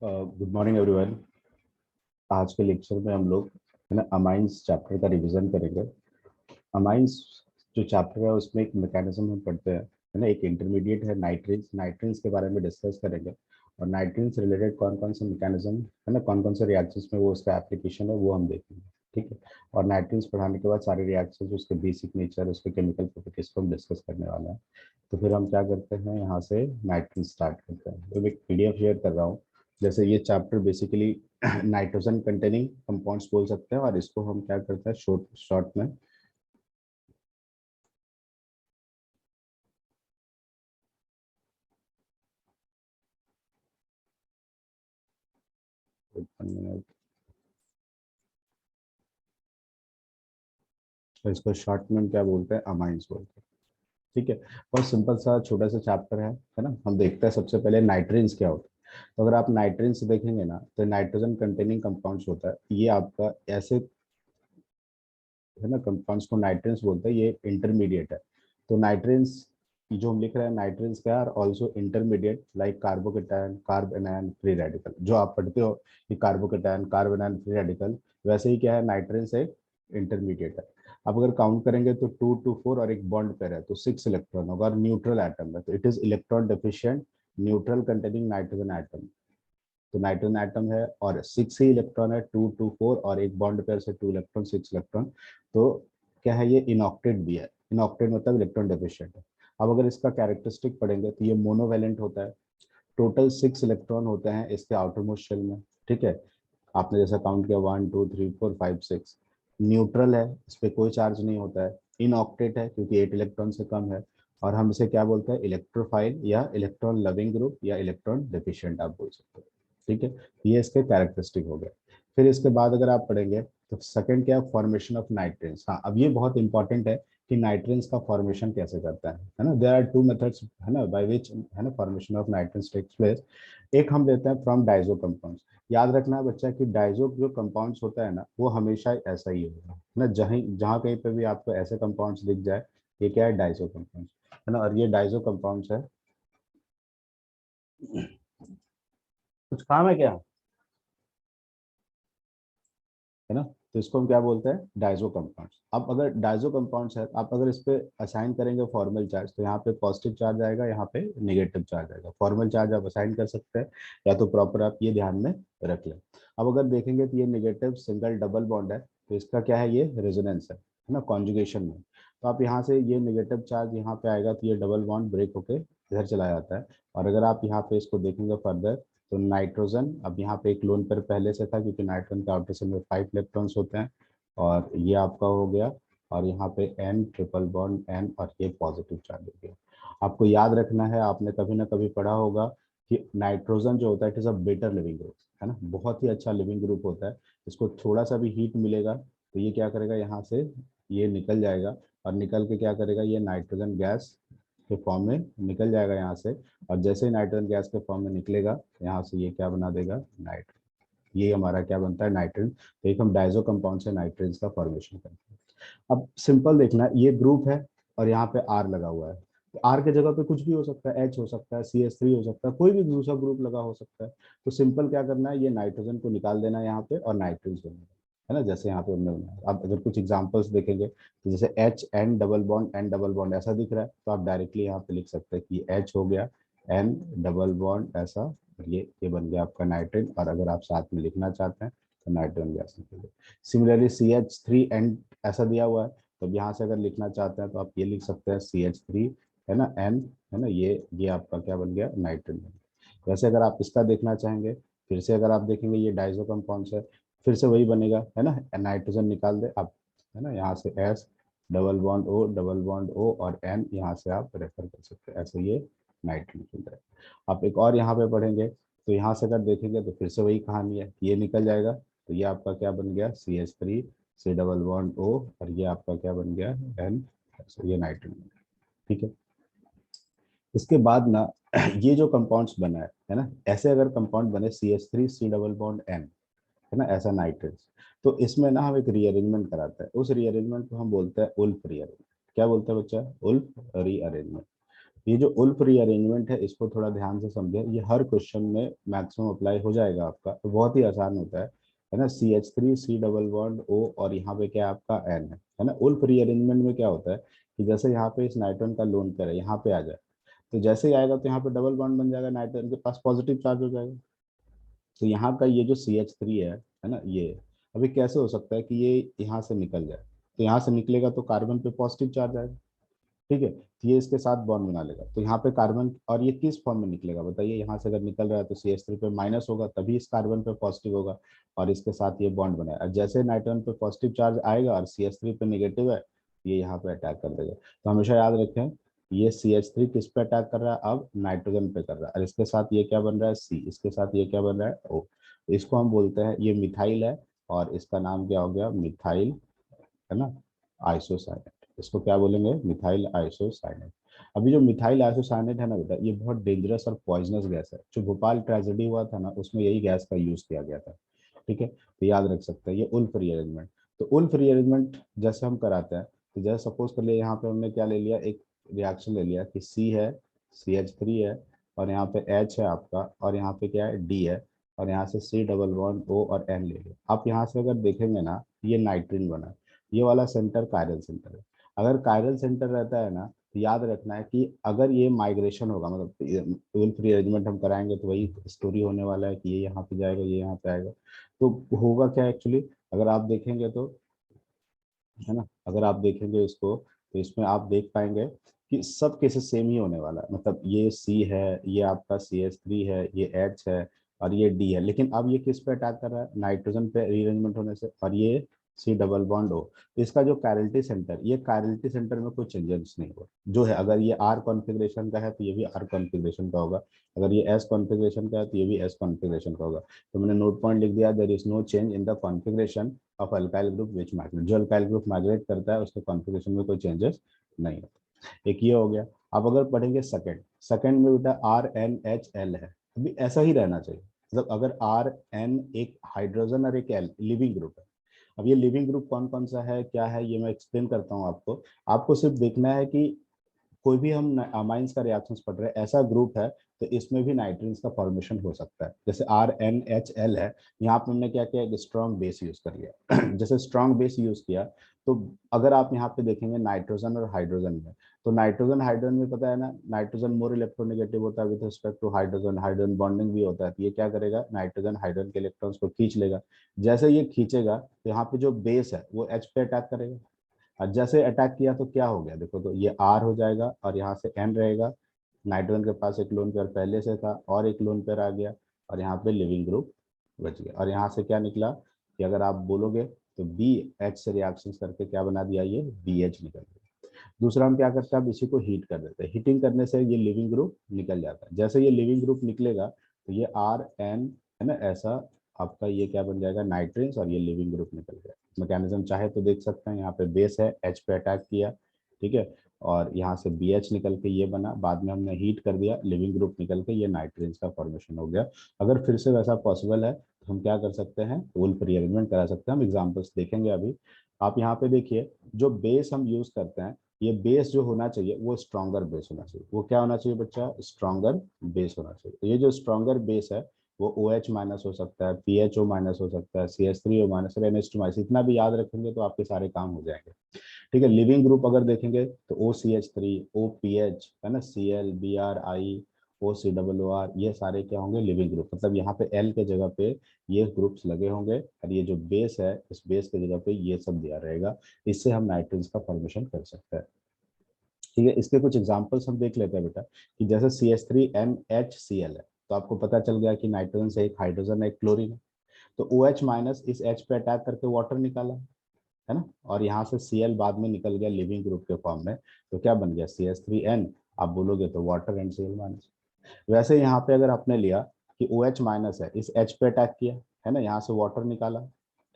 Good morning everyone. आज के lecture में हम लोग है ना अमाइंस चैप्टर का रिवीजन करेंगे। अमाइंस जो चैप्टर है उसमें एक मैकेनिज्म हम पढ़ते हैं, है ना। एक इंटरमीडिएट है नाइट्रिन्स, नाइट्रिन्स के बारे में डिस्कस करेंगे और नाइट्रिन्स रिलेटेड कौन कौन से मैकेनिज्म है ना, कौन कौन से रिएक्शंस में वो उसका एप्लीकेशन है वो हम देखेंगे। ठीक है। और नाइट्रिन्स पढ़ाने के बाद सारे रिएक्शंस, उसके बेसिक नेचर, उसके केमिकल प्रॉपर्टीज को हम डिस्कस करने वाले हैं। तो फिर हम क्या करते हैं, यहाँ से नाइट्रिन स्टार्ट करते हैं। तो मैं एक पीडीएफ शेयर कर रहा हूँ। जैसे ये chapter basically nitrogen containing compounds बोल सकते हैं और इसको हम क्या करते हैं शॉर्ट शॉर्ट में तो इसको शॉर्ट में हम क्या बोलते हैं, अमाइंस बोलते हैं। ठीक है। बहुत सिंपल सा छोटा सा चैप्टर है ना। हम देखते हैं सबसे पहले नाइट्रेंस क्या होता है। तो अगर आप नाइट्रेंस देखेंगे ना तो नाइट्रोजन कंटेनिंग कंपाउंड्स होता है। ये आपका ऐसे है ना कंपाउंड्स को नाइट्रेंस बोलते हैं। ये इंटरमीडिएट है। तो नाइट्रेंस जो हम लिख रहे हैं, नाइट्रेंस क्या are also intermediate like carbocation, carb anion, free radical. जो आप पढ़ते हो कि carbocation, carb anion, free radical, वैसे ही क्या है, नाइट्रेंस एक इंटरमीडिएट है। अब अगर काउंट करेंगे तो 2 to 4 और एक बॉन्ड पेयर है तो 6 इलेक्ट्रॉन होगा और न्यूट्रल एटम है तो it is electron deficient neutral containing nitrogen atom. तो नाइट्रोजन एटम है और 6 ही इलेक्ट्रॉन है, 2 to 4 और एक बॉन्ड पेयर से 2 इलेक्ट्रॉन, 6 इलेक्ट्रॉन। तो क्या है, ये इनऑक्टेट भी है। इनऑक्टेट मतलब इलेक्ट्रॉन डेफिशिएंट है। अब अगर इसका कैरेक्टरिस्टिक पढ़ेंगे तो ये मोनोवेलेंट होता है। टोटल 6 इलेक्ट्रॉन होते हैं इसके आउटर मोस्ट शेल में। ठीक है। आपने जैसा काउंट किया 1 2 3 4 5 6। न्यूट्रल है, इस पर कोई चार्ज नहीं होता है। इनऑक्टेट है क्योंकि 8 इलेक्ट्रॉन से कम है। और हम इसे क्या बोलते हैं, इलेक्ट्रोफाइल या इलेक्ट्रॉन लविंग ग्रुप या इलेक्ट्रॉन डेफिशिएंट आप बोल सकते हो। ठीक है। ये इसके कैरेक्टरिस्टिक हो गए। फिर इसके बाद अगर आप पढ़ेंगे तो सेकंड क्या है, फॉर्मेशन ऑफ नाइट्रेंस। हाँ, अब ये बहुत इंपॉर्टेंट है कि नाइट्रेंस का फॉर्मेशन कैसे करता है ना। देयर आर टू मेथड्स है ना बाय विच है ना फॉर्मेशन ऑफ नाइट्रेंस टेक्स प्लेस। एक हम लेते हैं फ्रॉम डाइजो कंपाउंड्स। याद रखना है बच्चा कि डाइजो जो कंपाउंड्स होता है ना वो हमेशा ऐसा ही होगा, है ना। जहाँ जहाँ कहीं पे भी आपको ऐसे कंपाउंड्स दिख जाए, ये क्या है, डाइजो कंपाउंड्स, है ना। और ये डाइजो कंपाउंड्स है। कुछ काम है क्या, है ना। तो इसको हम क्या बोलते हैं, डाइजो कंपाउंड्स। अब अगर डाइजो कंपाउंड्स है, आप अगर इस पे असाइन करेंगे फॉर्मल चार्ज तो यहाँ पे पॉजिटिव चार्ज आएगा, यहाँ पे नेगेटिव चार्ज आएगा। फॉर्मल चार्ज आप असाइन कर सकते हैं या तो प्रॉपर आप ये ध्यान में रख लें। अब अगर देखेंगे तो ये नेगेटिव सिंगल डबल बॉन्ड है तो इसका क्या है, ये रेजोनेंस है ना, कॉन्जुगेशन में। तो आप यहाँ से ये नेगेटिव चार्ज यहाँ पे आएगा तो ये डबल बॉन्ड ब्रेक होके इधर चला जाता है। और अगर आप यहाँ पे इसको देखेंगे फर्दर तो नाइट्रोजन, अब यहाँ पे एक लोन पेयर पहले से था क्योंकि नाइट्रोजन के आउटर शेल में 5 इलेक्ट्रॉन्स होते हैं और ये आपका हो गया। और यहाँ पे एन ट्रिपल बॉन्ड एन और ये पॉजिटिव चार्ज हो गया। आपको याद रखना है, आपने कभी ना कभी पढ़ा होगा कि नाइट्रोजन जो होता है it is a better leaving group, है ना। बहुत ही अच्छा लिविंग ग्रुप होता है। इसको थोड़ा सा भी हीट मिलेगा तो ये क्या करेगा, यहाँ से ये निकल जाएगा और निकल के क्या करेगा, ये नाइट्रोजन गैस के फॉर्म में निकल जाएगा यहाँ से। और जैसे ही नाइट्रोजन गैस के फॉर्म में निकलेगा यहाँ से ये क्या बना देगा, नाइट्रोजन। ये हमारा क्या बनता है, नाइट्रोजन। तो एक हम डाइजो कंपाउंड से नाइट्रोजन का फॉर्मेशन करते हैं। अब सिंपल देखना, ये ग्रुप है और यहाँ पे आर लगा हुआ है। तो आर के जगह पे कुछ भी हो सकता है, एच हो सकता है, CH3 हो सकता है, कोई भी दूसरा ग्रुप लगा हो सकता है। तो सिंपल क्या करना है, ये नाइट्रोजन को निकाल देना है यहाँ पे और नाइट्रोजन बनेगा, है ना। जैसे यहाँ पे हमने बनाया। अब अगर कुछ एग्जांपल्स देखेंगे तो जैसे H N double bond N double bond ऐसा दिख रहा है तो आप डायरेक्टली यहाँ पे लिख सकते हैं कि एच हो गया, एन डबल बॉन्ड ऐसा, और ये बन गया आपका नाइट्रोजन। और अगर आप साथ में लिखना चाहते हैं तो नाइट्रोजन गैस निकल। सिमिलरली CH3 एन ऐसा दिया हुआ है तो यहाँ से अगर लिखना चाहते हैं तो आप ये लिख सकते हैं CH3, है ना, एन, है ना। ये आपका क्या बन गया, नाइट्रोजन। वैसे अगर आप इसका देखना चाहेंगे, फिर से अगर आप देखेंगे ये डाइजो कंपाउंड्स है, फिर से वही बनेगा, है ना। नाइट्रोजन निकाल दे आप, है ना, यहाँ से S double bond O double bond O और एन यहाँ से आप रेफर कर सकते हैं। ऐसे ये नाइट्रोजन है। आप एक और यहाँ पे पढ़ेंगे तो यहाँ से अगर देखेंगे तो फिर से वही कहानी है, ये निकल जाएगा तो ये आपका क्या बन गया, CH3 सी डबल बॉन्ड ओ और ये आपका क्या बन गया, एन। ये नाइट्रोजन। ठीक है। इसके बाद ना ये जो कंपाउंड्स बना है ना, ऐसे अगर कंपाउंड बने CH3 सी डबल बॉन्ड एन, है ना, ऐसा नाइट्रेट, तो इसमें ना हम एक रीअरेंजमेंट कराते हैं। उस रीअरेंजमेंट को हम बोलते हैं उल्फ रीअरेंजमेंट। क्या बोलते हैं बच्चा, उल्फ रीअरेंजमेंट। ये जो उल्फ रीअरेंजमेंट है इसको थोड़ा ध्यान से समझे, ये हर क्वेश्चन में मैक्सिमम अप्लाई हो जाएगा आपका, तो बहुत ही आसान होता है ना। CH3 C double bond O और यहाँ पे क्या है आपका N है ना। उल्फ रीअरेंजमेंट में क्या होता है कि जैसे यहाँ पे इस नाइट्रोजन का लोन पेयर है, यहाँ पे आ जाए, तो जैसे ही आएगा तो यहाँ पे डबल बॉन्ड बन जाएगा, नाइट्रोजन के पास पॉजिटिव चार्ज हो जाएगा। तो यहाँ का ये जो CH3 है ना, ये अभी कैसे हो सकता है कि ये यहाँ से निकल जाए, तो यहाँ से निकलेगा तो कार्बन पे पॉजिटिव चार्ज आएगा, ठीक है, तो ये इसके साथ बॉन्ड बना लेगा, तो यहाँ पे कार्बन, और ये किस फॉर्म में निकलेगा बताइए, यहाँ से अगर निकल रहा है तो CH3 पे माइनस होगा, तभी इस कार्बन पे पॉजिटिव होगा और इसके साथ ये बॉन्ड बनाएगा। और जैसे नाइट्रोजन पे पॉजिटिव चार्ज आएगा और CH3 पे निगेटिव है, ये यहाँ पे अटैक कर देगा। तो हमेशा याद रखें, ये CH3 किस पे अटैक कर रहा है, अब नाइट्रोजन पे कर रहा है, और इसके साथ ये क्या बन रहा है C, इसके साथ ये क्या बन रहा है O। इसको हम बोलते हैं, ये मिथाइल है और इसका नाम क्या हो गया, मिथाइल, है ना, आइसोसाइनेट। इसको क्या बोलेंगे, मिथाइल आइसोसाइनेट। अभी जो मिथाइल आइसोसाइनेट है ना बेटा, ये बहुत डेंजरस और पॉइजनस गैस है। जो भोपाल ट्रेजेडी हुआ था ना, उसमें यही गैस का यूज किया गया था, ठीक है, तो याद रख सकते हैं ये उल्फ रीअरेंजमेंट। तो उल्फ रीअरेंजमेंट जैसे हम कराते हैं, तो जैसे सपोज कर लिया यहाँ पे हमने क्या ले लिया, एक रिएक्शन ले लिया कि C है, CH3 है, और यहाँ पे H है आपका, और यहाँ पे क्या है D है, और यहाँ से C डबल बॉन्ड O और N ले लिया। आप यहाँ से अगर देखेंगे ना, ये नाइट्रीन बना है, ये वाला सेंटर कायरल सेंटर है। अगर कायरल सेंटर रहता है ना, तो याद रखना है कि अगर ये माइग्रेशन होगा, मतलब उल्फ रीअरेंजमेंट हम कराएंगे तो वही स्टोरी होने वाला है कि ये यहाँ पे जाएगा, ये यहाँ पे आएगा। तो होगा क्या एक्चुअली, अगर आप देखेंगे तो, है ना, अगर आप देखेंगे इसको, तो इसमें आप देख पाएंगे कि सब केसेस सेम ही होने वाला है। मतलब ये C है, ये आपका CH3 है, ये H है, और ये D है, लेकिन अब ये किस पे अटैक कर रहा है, नाइट्रोजन पे रीअरेंजमेंट होने से, और ये C डबल बॉन्ड O। इसका जो कायरलिटी सेंटर, ये कायरलिटी सेंटर में कोई चेंजेस नहीं हुआ जो है। अगर ये R कॉन्फ़िगरेशन का है तो ये भी R कॉन्फ़िगरेशन का होगा, अगर ये S कॉन्फ़िगरेशन का है तो ये भी S कॉन्फ़िगरेशन का होगा। तो मैंने नोट पॉइंट लिख दिया, there is no change in the configuration of alkyl group which migrate. जो अल्काइल ग्रुप माइग्रेट करता है उसके कॉन्फ़िगरेशन में कोई चेंजेस नहीं होता। एक ये हो गया। अब अगर पढ़ेंगे सेकंड, सेकंड में बेटा RNHL है, अभी ऐसा ही रहना चाहिए। मतलब अगर RN एक हाइड्रोजन और एक L लिविंग ग्रुप है। अब ये लिविंग ग्रुप कौन कौन सा है, क्या है, ये मैं एक्सप्लेन करता हूँ आपको। आपको सिर्फ देखना है कि कोई भी हम अमाइंस का रिएक्शंस पढ़ रहे हैं, ऐसा ग्रुप है तो इसमें भी नाइट्रीन्स का फॉर्मेशन हो सकता है। जैसे RNHL है, यहाँ पे हमने क्या किया, एक स्ट्रॉन्ग बेस यूज कर लिया जैसे स्ट्रॉन्ग बेस यूज किया, तो अगर आप यहाँ पे देखेंगे नाइट्रोजन और हाइड्रोजन में, तो नाइट्रोजन हाइड्रोजन में पता है ना, नाइट्रोजन मोर इलेक्ट्रोनेगेटिव होता है with respect to hydrogen, hydrogen bonding भी होता है, तो ये क्या करेगा, नाइट्रोजन हाइड्रोजन के इलेक्ट्रॉन्स को खींच लेगा। जैसे ये खींचेगा तो यहाँ पे जो बेस है वो H पे अटैक करेगा, और जैसे अटैक किया तो क्या हो गया, देखो तो ये R हो जाएगा और यहाँ से N रहेगा। नाइट्रोजन के पास एक लोन पेयर पहले से था और एक लोन पेयर आ गया, और यहाँ पे लिविंग ग्रुप बच गया। और यहाँ से क्या निकला कि अगर आप बोलोगे तो BH से रिएक्शन करके क्या बना दिया, ये BH निकल गया। दूसरा हम क्या करते हैं, अब इसी को हीट कर देते हैं। हीटिंग करने से ये लिविंग ग्रुप निकल जाता है। जैसे ये लिविंग ग्रुप निकलेगा तो ये RN है ना, ऐसा आपका ये क्या बन जाएगा, नाइट्रेंस, और ये लिविंग ग्रुप निकल गया। मैकेनिज्म चाहे तो देख सकते हैं, यहाँ पे बेस है, H पे अटैक किया, ठीक है, और यहाँ से BH निकल के ये बना, बाद में हमने हीट कर दिया, लिविंग ग्रुप निकल के ये नाइट्रेंस का फॉर्मेशन हो गया। अगर फिर से वैसा पॉसिबल है तो हम क्या कर सकते हैं, वुल्फ रीअरेंजमेंट करा सकते हैं। हम एग्जाम्पल्स देखेंगे अभी। आप यहाँ पे देखिए, जो बेस हम यूज करते हैं, ये बेस जो होना चाहिए वो स्ट्रॉन्गर बेस होना चाहिए। वो क्या होना चाहिए बच्चा, स्ट्रॉन्गर बेस होना चाहिए। तो ये जो स्ट्रॉन्गर बेस है वो OH माइनस हो सकता है, PHO माइनस हो सकता है, CH3O माइनस, और NH2 माइनस। इतना भी याद रखेंगे तो आपके सारे काम हो जाएंगे, ठीक है। लिविंग ग्रुप अगर देखेंगे तो OCH3, OPH है ना, Cl, Bri, OC, ये सारे क्या होंगे, लिविंग ग्रुप। मतलब यहाँ पे L के जगह पे ये ग्रुप्स लगे होंगे, और ये जो बेस है इस बेस के जगह पे ये सब दिया रहेगा। इससे हम नाइट्रेंस का फॉर्मेशन कर सकते हैं, ठीक है। इसके कुछ एग्जांपल्स हम देख लेते हैं बेटा, कि जैसे CH3NHCl है, तो आपको पता चल गया कि नाइट्रोजन से एक हाइड्रोजन है, एक क्लोरीन है। तो OH माइनस इस H पे अटैक करके वाटर निकाला, है ना, और यहाँ से Cl बाद में निकल गया लिविंग ग्रुप के फॉर्म में, तो क्या बन गया, CH3N। आप बोलोगे तो वाटर एंड Cl माइनस। वैसे यहाँ पे अगर आपने लिया कि OH माइनस है, इस H पे अटैक किया, है ना, यहाँ से वाटर निकाला,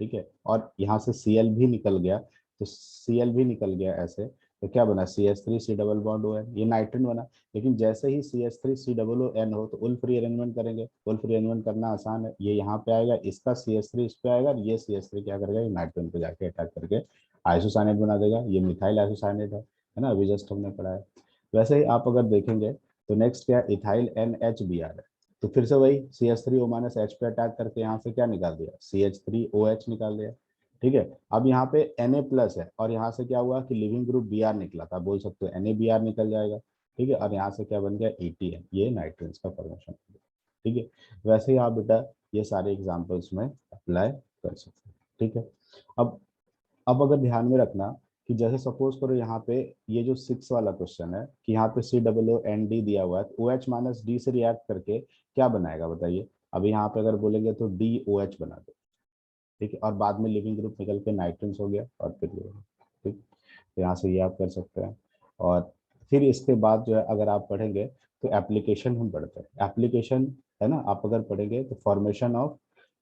ठीक है, और यहाँ से Cl भी निकल गया, तो Cl भी निकल गया ऐसे, तो क्या बना, CH3 C double bond ON, ये नाइट्रोजन बना। लेकिन जैसे ही CH3 C डबल ON हो तो उल्फ रीअरेंजमेंट करेंगे। उल्फ रीअरेंजमेंट करना आसान है, ये यहाँ पे आएगा, इसका CH3 इस पे आएगा, ये CH3 क्या करेगा, ये नाइट्रोजन पे जाके अटैक करके आइसोसाइनेट बना देगा। ये मिथाइल आइसोसाइनेट है ना, अभी जस्ट हमने पढ़ा है। वैसे ही आप अगर देखेंगे तो नेक्स्ट क्या है, इथाइल NHBr है। तो फिर से वही CH3O- H पे अटैक करके यहाँ से क्या निकाल दिया, CH3OH निकाल दिया। ठीक है, अब यहाँ पे Na+ है और यहाँ से क्या हुआ कि लिविंग ग्रुप Br निकला था, बोल सकते हो NaBr निकल जाएगा। ठीक है, और यहाँ से क्या बन गया, ATN, ये नाइट्रेंस का फॉर्मेशन। ठीक है, वैसे ही आप बेटा ये सारे एग्जाम्पल्स में अप्लाई कर सकते हैं। ठीक है, अब अब अगर ध्यान में रखना कि जैसे सपोज करो यहाँ पे ये जो 6 वाला क्वेश्चन है कि यहाँ पे COOND दिया हुआ है, तो OH- D से रिएक्ट करके क्या बनाएगा बताइए। अभी यहाँ पे अगर बोलेंगे तो DOH बना दो। ठीक है, और बाद में लिविंग ग्रुप निकल के नाइट्रेंस हो गया और फिर ये हो गया। ठीक, तो यहाँ से ये आप कर सकते हैं। और फिर इसके बाद जो है अगर आप पढ़ेंगे तो एप्लीकेशन हम पढ़ते हैं, एप्लीकेशन है ना, आप अगर पढ़ेंगे तो फॉर्मेशन ऑफ,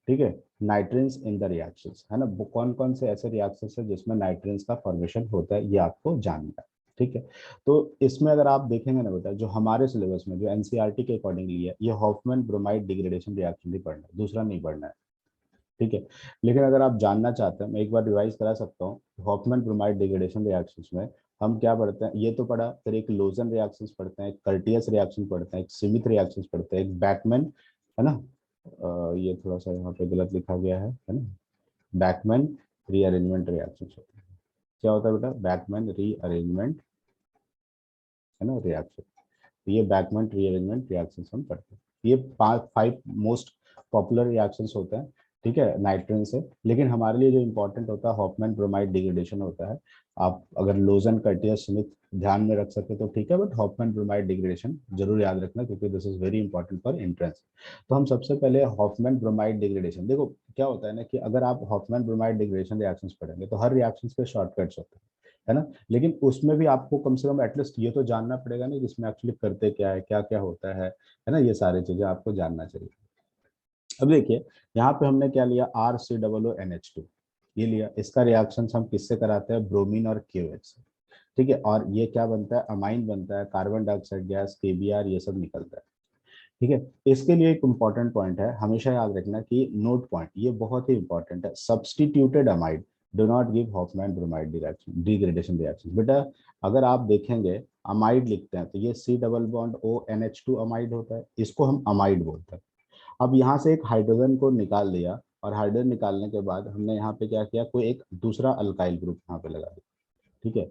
ठीक है, नाइट्रेंस इन द रिएक्शंस, है ना, वो कौन कौन से ऐसे रिएक्शंस है जिसमें नाइट्रेंस का फॉर्मेशन होता है, ये आपको जानना है। ठीक है, तो इसमें अगर आप देखेंगे ना बेटा, जो हमारे सिलेबस में जो एनसीईआरटी के अकॉर्डिंगली है, ये हॉफमैन ब्रोमाइड डिग्रेडेशन रिएक्शन ही पढ़ना है, दूसरा नहीं पढ़ना है। ठीक है, लेकिन अगर आप जानना चाहते हैं, मैं एक बार रिवाइज करा सकता हूँ। हॉफमैन ब्रोमाइड डिग्रेडेशन रिएक्शंस में हम क्या पढ़ते हैं, ये तो पढ़ा, फिर एक लोजन रिएक्शंस पढ़ते हैं, एक कर्टियस रिएक्शन पढ़ते हैं, एक सीमित रिएक्शंस पढ़ते हैं, एक बैकमैन, है ना, ये थोड़ा सा यहाँ पे गलत लिखा गया है ना, बैकमैन रीअरेंजमेंट रिएक्शंस होते हैं। क्या होता है बेटा, बैकमैन रीअरेंजमेंट, है ना, रिएक्शन। तो ये बैकमैन रीअरेंजमेंट रिएक्शंस हम पढ़ते हैं। ये 5 मोस्ट पॉपुलर रिएक्शंस होते हैं, ठीक है, नाइट्रेन से। लेकिन हमारे लिए जो इंपॉर्टेंट होता है हॉफमैन ब्रोमाइड डिग्रेडेशन होता है। आप अगर लोजन कर्टियस स्मिथ ध्यान में रख सके तो ठीक है, बट हॉफमैन ब्रोमाइड डिग्रेडेशन जरूर याद रखना, क्योंकि this is very important for entrance. तो हम सबसे पहले हॉफमैन ब्रोमाइड डिग्रेडेशन देखो, क्या होता है ना कि अगर आप हॉफमैन ब्रोमाइड डिग्रेडेशन रिएक्शंस पढ़ेंगे तो हर रिएक्शंस के शॉर्टकट्स होते हैं, है ना, लेकिन उसमें भी आपको कम से कम एटलीस्ट ये तो जानना पड़ेगा ना कि इसमें एक्चुअली करते क्या है, क्या क्या होता है ना, ये सारी चीजें आपको जानना चाहिए। अब देखिए, यहाँ पे हमने क्या लिया, RCOONH2 ये लिया, इसका रिएक्शन हम किससे कराते हैं, ब्रोमीन और KOH से। ठीक है, और ये क्या बनता है, अमाइन बनता है, कार्बन डाइऑक्साइड गैस, KBr, ये सब निकलता है। ठीक है, इसके लिए एक इंपॉर्टेंट पॉइंट है, हमेशा याद रखना कि नोट पॉइंट ये बहुत ही इंपॉर्टेंट है, substituted amide do not give Hoffmann bromide reaction degradation reaction. बेटा अगर आप देखेंगे अमाइड लिखते हैं तो ये C++ONH2 अमाइड होता है, इसको हम अमाइड बोलते हैं। अब यहाँ से एक हाइड्रोजन को निकाल दिया, और हाइड्रोजन निकालने के बाद हमने यहाँ पे क्या किया, कोई एक दूसरा अल्काइल ग्रुप यहाँ पे लगा दिया। ठीक है,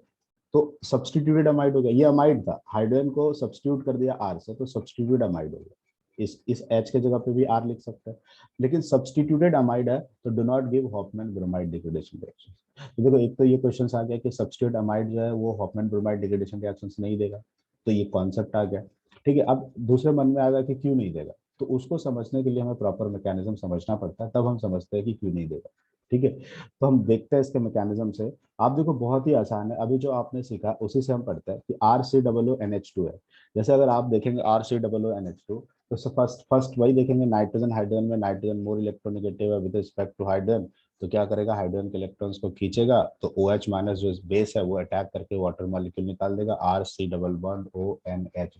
तो सब्सटीट्यूटेड अमाइड हो गया, ये अमाइड था, हाइड्रोजन को सब्सटीट्यूट कर दिया आर से, तो सब्सटीट्यूटेड अमाइड हो गया। इस H के जगह पे भी R लिख सकते हैं, लेकिन सब्सटीट्यूटेड अमाइड है तो do not give Hoffmann bromide degradation reaction. तो देखो, एक तो ये क्वेश्चन आ गया कि सब्सटीट्यूटेड अमाइड जो है वो हॉफमैन ब्रोमाइड डिग्रेडेशन रिएक्शन नहीं देगा, तो ये कॉन्सेप्ट आ गया। ठीक है, अब दूसरे मन में आ गया कि क्यों नहीं देगा, तो उसको समझने के लिए हमें प्रॉपर मैकेनिज्म समझना पड़ता है, तब हम समझते हैं कि क्यों नहीं देगा। ठीक है, तो हम देखते हैं इसके मैकेनिज्म से। आप देखो बहुत ही आसान है, अभी जो आपने सीखा उसी से हम पढ़ते हैं कि RCOONH2 है। जैसे अगर आप देखेंगे RCOONH2, तो फर्स्ट फर्स्ट वही देखेंगे, नाइट्रोजन हाइड्रोजन में नाइट्रोजन मोर इलेक्ट्रोनेगेटिव है विद रिस्पेक्ट टू हाइड्रोजन, तो क्या करेगा, हाइड्रोजन के इलेक्ट्रॉन्स को खींचेगा, तो OH- जो बेस है वो अटैक करके वाटर मॉलिक्यूल निकाल देगा, RC++ONH।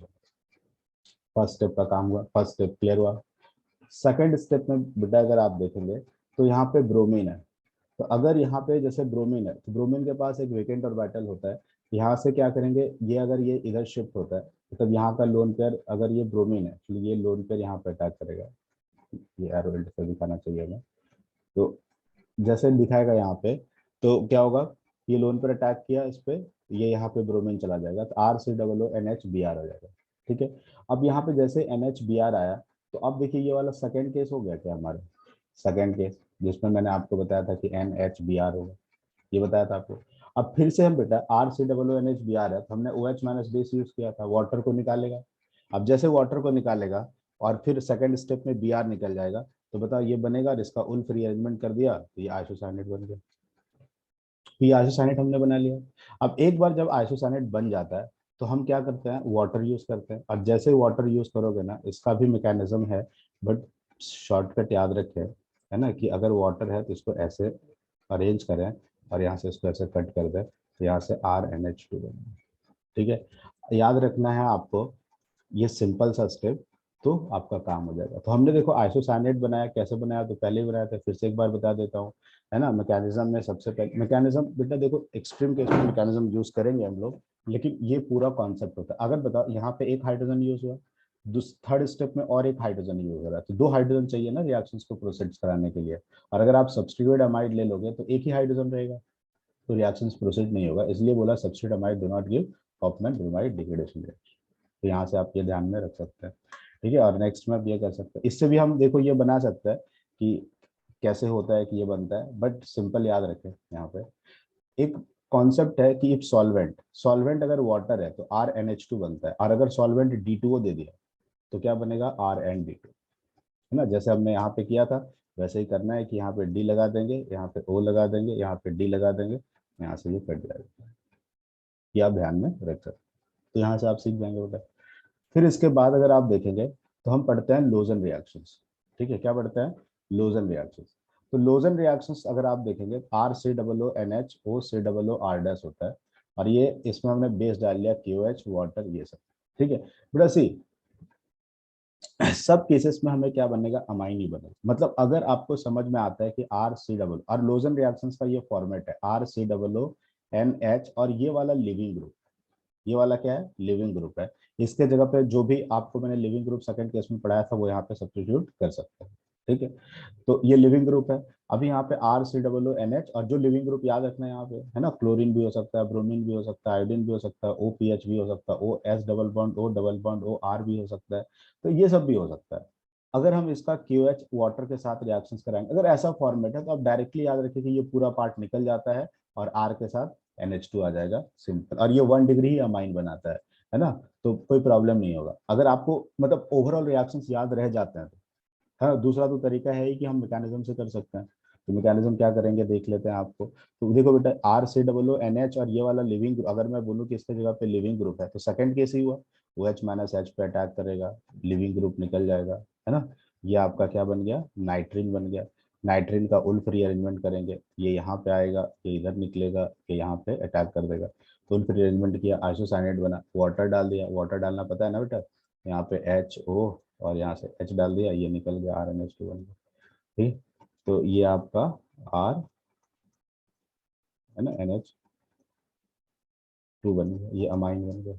फर्स्ट स्टेप का काम हुआ, फर्स्ट स्टेप क्लियर हुआ। सेकंड स्टेप में बेटा अगर आप देखेंगे तो यहाँ पे ब्रोमीन है, तो अगर यहाँ पे जैसे ब्रोमीन है तो ब्रोमीन के पास एक वेकेंट ऑर्बिटल होता है, यहाँ से क्या करेंगे, ये अगर ये इधर शिफ्ट होता है तो तब यहाँ का लोन पेयर, अगर ये ब्रोमीन है तो ये लोन पेयर यहाँ पे अटैक करेगा, ये एरो से दिखाना चाहिए हमें। तो जैसे दिखाएगा यहाँ पे, तो क्या होगा, ये लोन पेयर अटैक किया इस पे, ये यहाँ पे ब्रोमीन चला जाएगा, तो RCOONH Br हो जाएगा। ठीक है, अब यहाँ पे जैसे NHBr आया, तो अब देखिए ये वाला सेकेंड केस हो गया क्या हमारा, सेकेंड केस जिसमें मैंने आपको बताया था कि NHBr होगा, ये बताया था आपको। अब फिर से हम बेटा RCOONH है, तो हमने OH- बेस यूज किया था, वाटर को निकालेगा। अब जैसे वाटर को निकालेगा और फिर सेकंड स्टेप में Br निकल जाएगा, तो बताओ ये बनेगा, और इसका उल्फ रीअरेंजमेंट कर दिया तो ये आइसोसाइनेट बन गया। तो ये आइसोसाइनेट हमने बना लिया। अब एक बार जब आइसोसाइनेट बन जाता है तो हम क्या करते हैं, वाटर यूज करते हैं, और जैसे वाटर यूज करोगे ना, इसका भी मैकेनिज्म है, बट शॉर्टकट याद रखें, है ना, कि अगर वाटर है तो इसको ऐसे अरेंज करें और यहाँ से इसको ऐसे कट कर दें, तो यहाँ से RNH2 बने। ठीक है, याद रखना है आपको, ये सिंपल सा स्टेप, तो आपका काम हो जाएगा। तो हमने देखो आइसोसाइनेट बनाया, कैसे बनाया, तो पहले ही बनाया था, फिर से एक बार बता देता हूँ, है ना। मैकेनिज्म में सबसे पहले मैकेनिज्म बेटा देखो एक्सट्रीम केस में मैकेनिज्म यूज करेंगे हम लोग, लेकिन ये पूरा कॉन्सेप्ट होता है। अगर बताओ यहाँ पे एक हाइड्रोजन यूज हुआ, थर्ड स्टेप में और एक हाइड्रोजन यूज हो रहा है, तो दो हाइड्रोजन चाहिए ना रिएक्शंस को प्रोसेस कराने के लिए। और अगर आप सब्स्टिट्यूटेड अमाइड ले लोगे तो एक ही हाइड्रोजन रहेगा, तो रिएक्शंस प्रोसेस नहीं होगा। इसलिए बोला substituted amide do not give Hoffmann bromide degradation reaction. तो यहाँ से आप ये ध्यान में रख सकते हैं, ठीक है। और नेक्स्ट में आप ये कर सकते हैं, इससे भी हम देखो ये बना सकते हैं कि कैसे होता है कि ये बनता है, बट सिंपल याद रखें यहाँ पे एक कॉन्सेप्ट है कि इफ सॉल्वेंट सॉल्वेंट अगर वाटर है तो RnH2 बनता है, और अगर सॉल्वेंट D2O दे दिया तो क्या बनेगा, RnD2, है ना। जैसे हमने यहाँ पे किया था वैसे ही करना है कि यहाँ पे D लगा देंगे, यहाँ पे O लगा देंगे, यहाँ पे D लगा देंगे, यहाँ से ये कट जाएगा। ये आप ध्यान में रख सकते हैं। तो यहाँ से आप सीख जाएंगे बेटा। फिर इसके बाद अगर आप देखेंगे तो हम पढ़ते हैं लोजन रिएक्शंस, ठीक है। क्या पढ़ते हैं, लोजन रिएक्शंस। तो लोजन रिएक्शंस अगर आप देखेंगे RCOONH OCOOR डैश होता है, और ये इसमें हमने बेस डाल लिया KOH वाटर ये सब, ठीक है बेटा। सी सब केसेस में हमें क्या बनेगा, अमाइन ही बनेगा। मतलब अगर आपको समझ में आता है कि RC और लोजन रिएक्शंस का ये फॉर्मेट है RCOONH, और ये वाला लिविंग ग्रुप, ये वाला क्या है, लिविंग ग्रुप है। इसके जगह पे जो भी आपको मैंने लिविंग ग्रुप सेकंड केस में पढ़ाया था वो यहाँ पे सब्स्टिट्यूट कर सकते हैं, ठीक है। तो ये लिविंग ग्रुप है। अभी यहाँ पे RCOONH, और जो लिविंग ग्रुप याद रखना है यहाँ पे, है ना, क्लोरीन भी हो सकता है, ब्रोमीन भी हो सकता है, आयोडीन भी हो सकता है, OPH भी हो सकता है, OS double bond O double bond OR भी हो सकता है। तो ये सब भी हो सकता है। अगर हम इसका KOH वाटर के साथ रिएक्शंस कराएंगे, अगर ऐसा फॉर्मेट है तो आप डायरेक्टली याद रखिए कि ये पूरा पार्ट निकल जाता है और R के साथ NH2 आ जाएगा, सिंपल। और ये 1 डिग्री ही अमाइन बनाता है ना। तो कोई प्रॉब्लम नहीं होगा अगर आपको मतलब ओवरऑल रिएक्शंस याद रह जाते हैं तो। हाँ, दूसरा तो तरीका है ही कि हम मैकेनिज्म से कर सकते हैं। तो मैकेनिज्म क्या करेंगे देख लेते हैं आपको। तो देखो बेटा RCOONH और ये वाला लिविंग ग्रुप, अगर मैं बोलूँ कि इसके जगह पे लिविंग ग्रुप है तो सेकंड केस ही हुआ, OH- H पे अटैक करेगा, लिविंग ग्रुप निकल जाएगा, है ना। ये आपका क्या बन गया, नाइट्रीन बन गया। नाइट्रीन का उल्फ रीअरेंजमेंट करेंगे, ये यहाँ पे आएगा, ये इधर निकलेगा, ये यहाँ पे अटैक कर देगा। तो उल्फ रीअरेंजमेंट किया, आइसोसाइनेट बना, वाटर डाल दिया, वाटर डालना पता है ना बेटा, यहाँ पे HO और यहाँ से H डाल दिया, ये निकल गया RnH2 बन गया, ठीक। तो ये आपका R, है ना, NH2 बन गया, ये अमाइन बन गया।